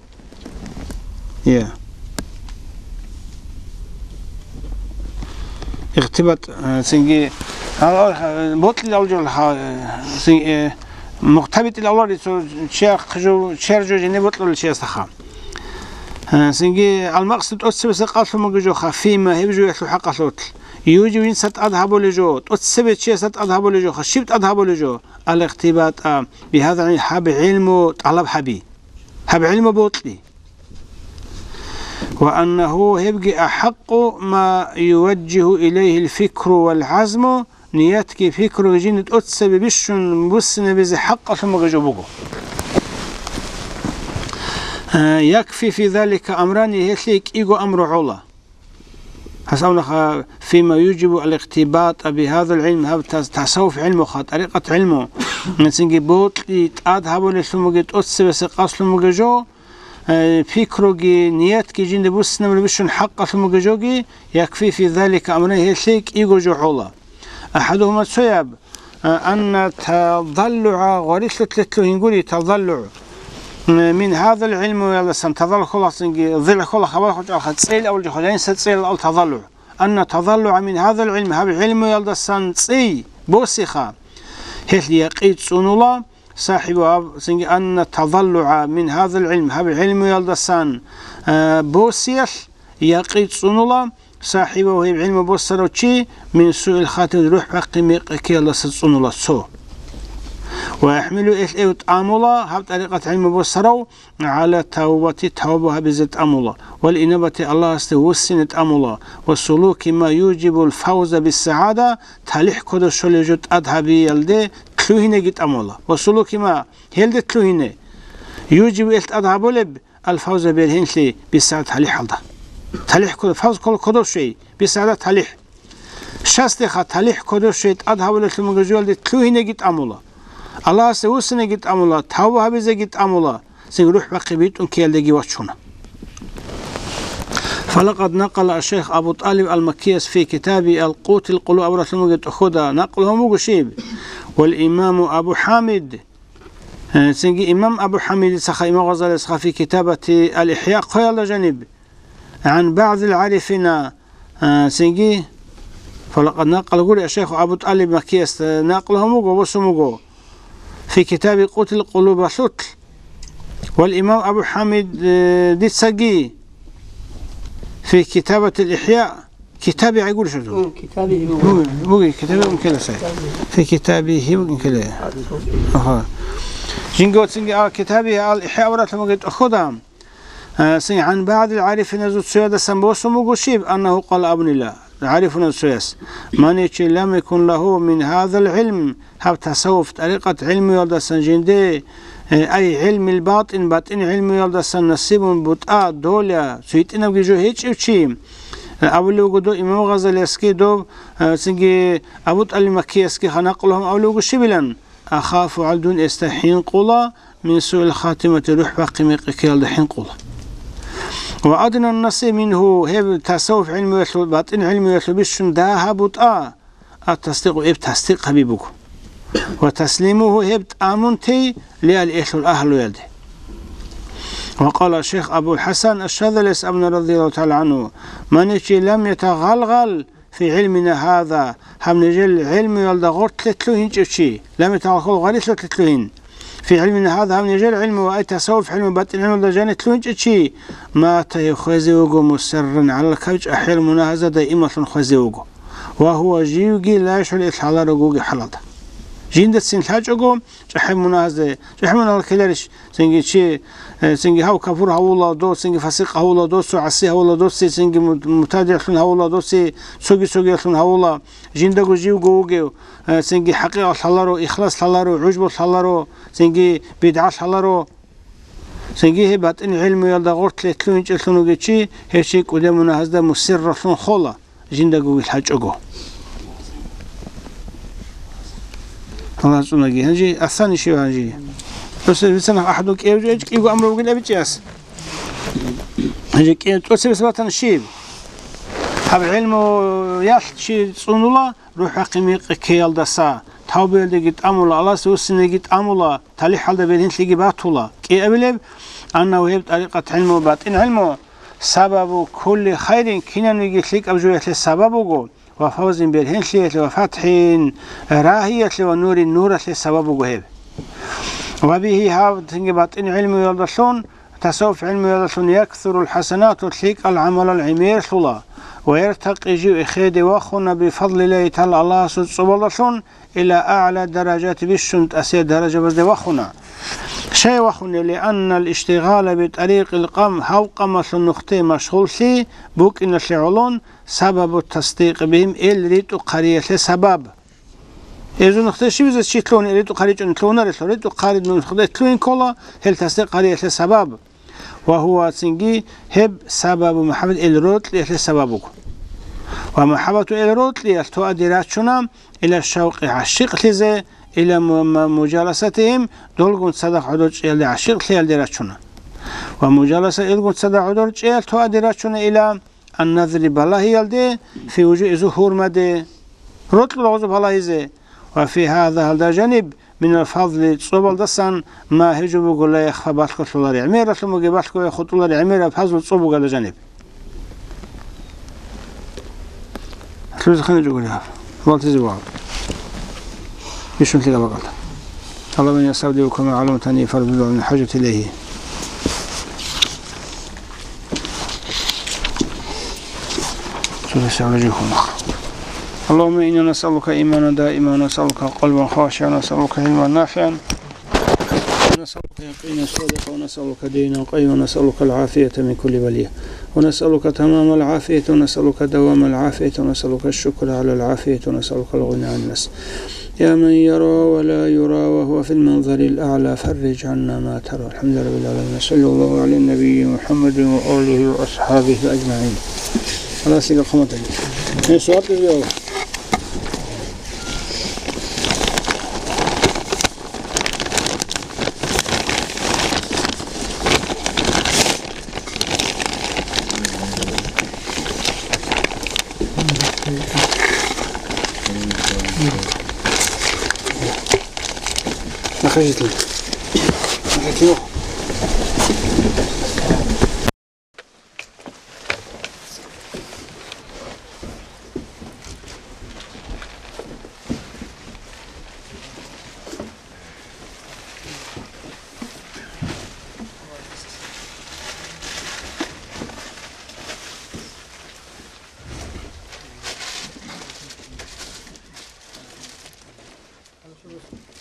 Speaker 2: اغتباط سنجي بطل الأول سنجي مقتبط الأول شير جو جنبي بطل الشيء سخام سنجي المقصد أتسبس قصل مجرد فيما هيبجو يحلو حق صوت يوجب ينسات أذهب لجو أتسبس شيء سات أذهب لجو خشبت أذهب لجو الاغتباط بهذا حب علم طلب حبي حب علم بطلي وأنه يبقى أحق ما يوجه إليه الفكر والعزم نياتك فكر جنة أتسب بشن بسن بزي حق ثم جبوه يكفي في ذلك أمران يهلك إيجو أمر علا حسنا فيما يوجب الاغتباط بهذا العلم هذا تصوف علمه طريقة علمه نسنجي بوطلي تأذهب لثم أتسب قصل مجو فكرجي نياتك جند بوسنا من بشون حق في مجوجي يكفي في ذلك أمره هيك إيجو جحولا أحدهما سياب أن تضلع غريسة لتلوهنقولي تضلع من هذا العلم يلا سن تضلع خلاص ظل خلاص خبر خد تسيل أول جخلين ستسيل أو تضلع أن تضلع من هذا العلم هذا العلم يلا سن تسي بوسخة هل يقيد سنولا صاحبها سنجي أن التضلع من هذا العلم هذا العلم يلدسان بوسيخ يقيد صنولا صاحبه هي علم بوسروتشي من سوء الخاتم روح بقي ميقكي الله صنولا سو ويحمل إيت أمولا هذه طريقة علم بوسرو على توبة بزت أمولا والإنابة الله استوسنة أمولا والسلوك ما يوجب الفوز بالسعادة تلح كده شلجت أذهبي يلدي تلوهنة جت أمولا والسلوك ما هيلد تلوهنة يوجب أذهب لب الفوز بالهنسي بالسعادة تلح هذا تلح كده فوز كده شيء بالسعادة تلح شاستخ تلح كده شيء أذهب لب المجزول تلوهنة جت أمولا الله سوسنا جت أمولا تهوى هبزة جت أمولا سنروح بقبيت كيل دقي وشنا. فلقد نقل الشيخ أبو طالب المكيس في كتابه القوت القلوب أبرة المجد أخذ نقله مجشيب. والإمام أبو حامد سنجي إمام أبو حامد سخا إمام غزالي سخا في كتابة الإحياء قيل جانب عن بعض العارفين سنجي. فلقد نقل قول الشيخ أبو طالب مكيس نقله مجو وسمجو في كتاب قوت القلوب سطل. والإمام أبو حامد دي سجي في كتابة الإحياء كتابي يقول شو
Speaker 3: كتابه
Speaker 2: هو كتابه ممكن في كتابه ممكن جنجو سنجي كتابه الإحياء ورث مجد أخذها سنجي عن بعض العارفين زود سيادة سنبوس ومجوشيب أنه قال ابن الله عارفون السويس من لم يكن له من هذا العلم هب تصوف طريقة علم يلد سنجندي أي علم الباطن باطن علم يلد سنصيب بطاء دولة سويتنا بجو هيك وشيء أولو قدو إمام غزالي اسكي دو سنجي أبو طالب مكي اسكي خنقلهم أولو قشبلا أخاف عدون استحين قولا من سوء الخاتمة روح باقي ميقيال دحين قولا. وأدنى النصيب منه هي تصوف علم يطلب باطن علم يطلب الشن داها بطاء التصديق تصديق حبيبك وتسليمه هي آمنتي للإخل الأهل يده. وقال الشيخ أبو الحسن الشاذلي ابن رضي الله تعالى عنه من لم يتغلغل في علمنا هذا هم نجل علم يلد غرت لتلوهن شيء لم يتغلغل غريت لتلوهن في علمنا هذا هم نجل علم وأي تصوف علم باطن علم الدجان تلوهن شيء ما تيخزوج مسرا على الكوج أحيال المناهزة دائمة خزوج وهو جيوجي لا يشعر إطلاع رجوج حلطة جين ده سنتاج أقوم جحيم منازع جحيم من الكلارش سنجي شيء سنجي هاو كفور هاولا دو سنجي فسيق هاولا دو سعسي هاولا دو سنجي متاجر خلون هاولا دو سوقي خلون هاولا جين ده جيو جوجو سنجي حقيقة حلارو إخلاص حلارو عجب حلارو سنجي بدعة حلارو سنجي هبات إن علم يلدا غرت لتلون جلتونو جتشي هالشيء قدامنا هذا مسر خلون خلا جين ده جوجل حاج أقوم الله سبحانه هنجي الثاني شيء هنجي بس بسنا أحدك يجوا أمره وقل أبي جاس هنجي بس باتن شيء هذا علم ياش شيء صن الله روح قيمي كيال دسا توبيل دقيت أمولا الله سوسنا دقيت أمولا تالي حال ده بيدين تلقي باتولا كي أبلب أنه هي بطريقة علمه باطن علمه سبب كل خير كنا نيجي تلك أبجوية السبب وفوز بالهنشية وفتح راهية ونور النور السبب وهب وبه هذا باطن علم يلدسون تصوف علم يلدسون يكثر الحسنات وتلك العمل العمير صلا ويرتقي جو إخيد وخنا بفضل الله تعالى الله سبحانه إلى أعلى درجات بالشنت أسير درجة بزد وخنا شيء وخنا لأن الاشتغال بطريق القم هاو قمص النقطة مشغول سي بوك إن الشعلون سبب التصديق بهم إلريت قرية سبب إذا نقطة شيء بزد شيء تلون إلريت قرية تلون إلريت قرية من نقطة تلون كلا هل تصديق قرية سبب وهو سنجي هب سبب محبة إلروت لسببك ومحبة إلروت لتؤديراتنا إلى الشوق عشق لزي إلى مجالستهم دولغون صدق عدوش إلى عشق ليالديراتنا ومجالسة إلغون صدق عدوش إلى تؤديراتنا إلى النظر بالله يلدي في وجوه ظهور مدي رتل العزو بالله يزي وفي هذا الجانب من الفضل صوب الدسان ما هجو بقول لا يخفى باتك طولار عميرة ثم جباتك يخو طولار عميرة بفضل صوب على جانب خلوز خلينا نقول لها والتزي بعض يشون تلك بقلت الله من يستودع وكما علمتني فرد من الحاجة إليه اللهم إنا نسألك إيمانا دائما ونسألك قلبا خاشعا ونسألك علما نافعا ونسألك يقينا صادقا ونسألك دينا قيما ونسألك العافية من كل بلية ونسألك تمام العافية ونسألك دوام العافية ونسألك الشكر على العافية ونسألك الغنى عن الناس يا من يرى ولا يرى وهو في المنظر الأعلى فرج عنا ما ترى الحمد لله رب العالمين صلى الله على النبي محمد وآله وأصحابه أجمعين الله سيقى قمتني من سؤال اليوم ما خرجت لي
Speaker 3: Хорошо.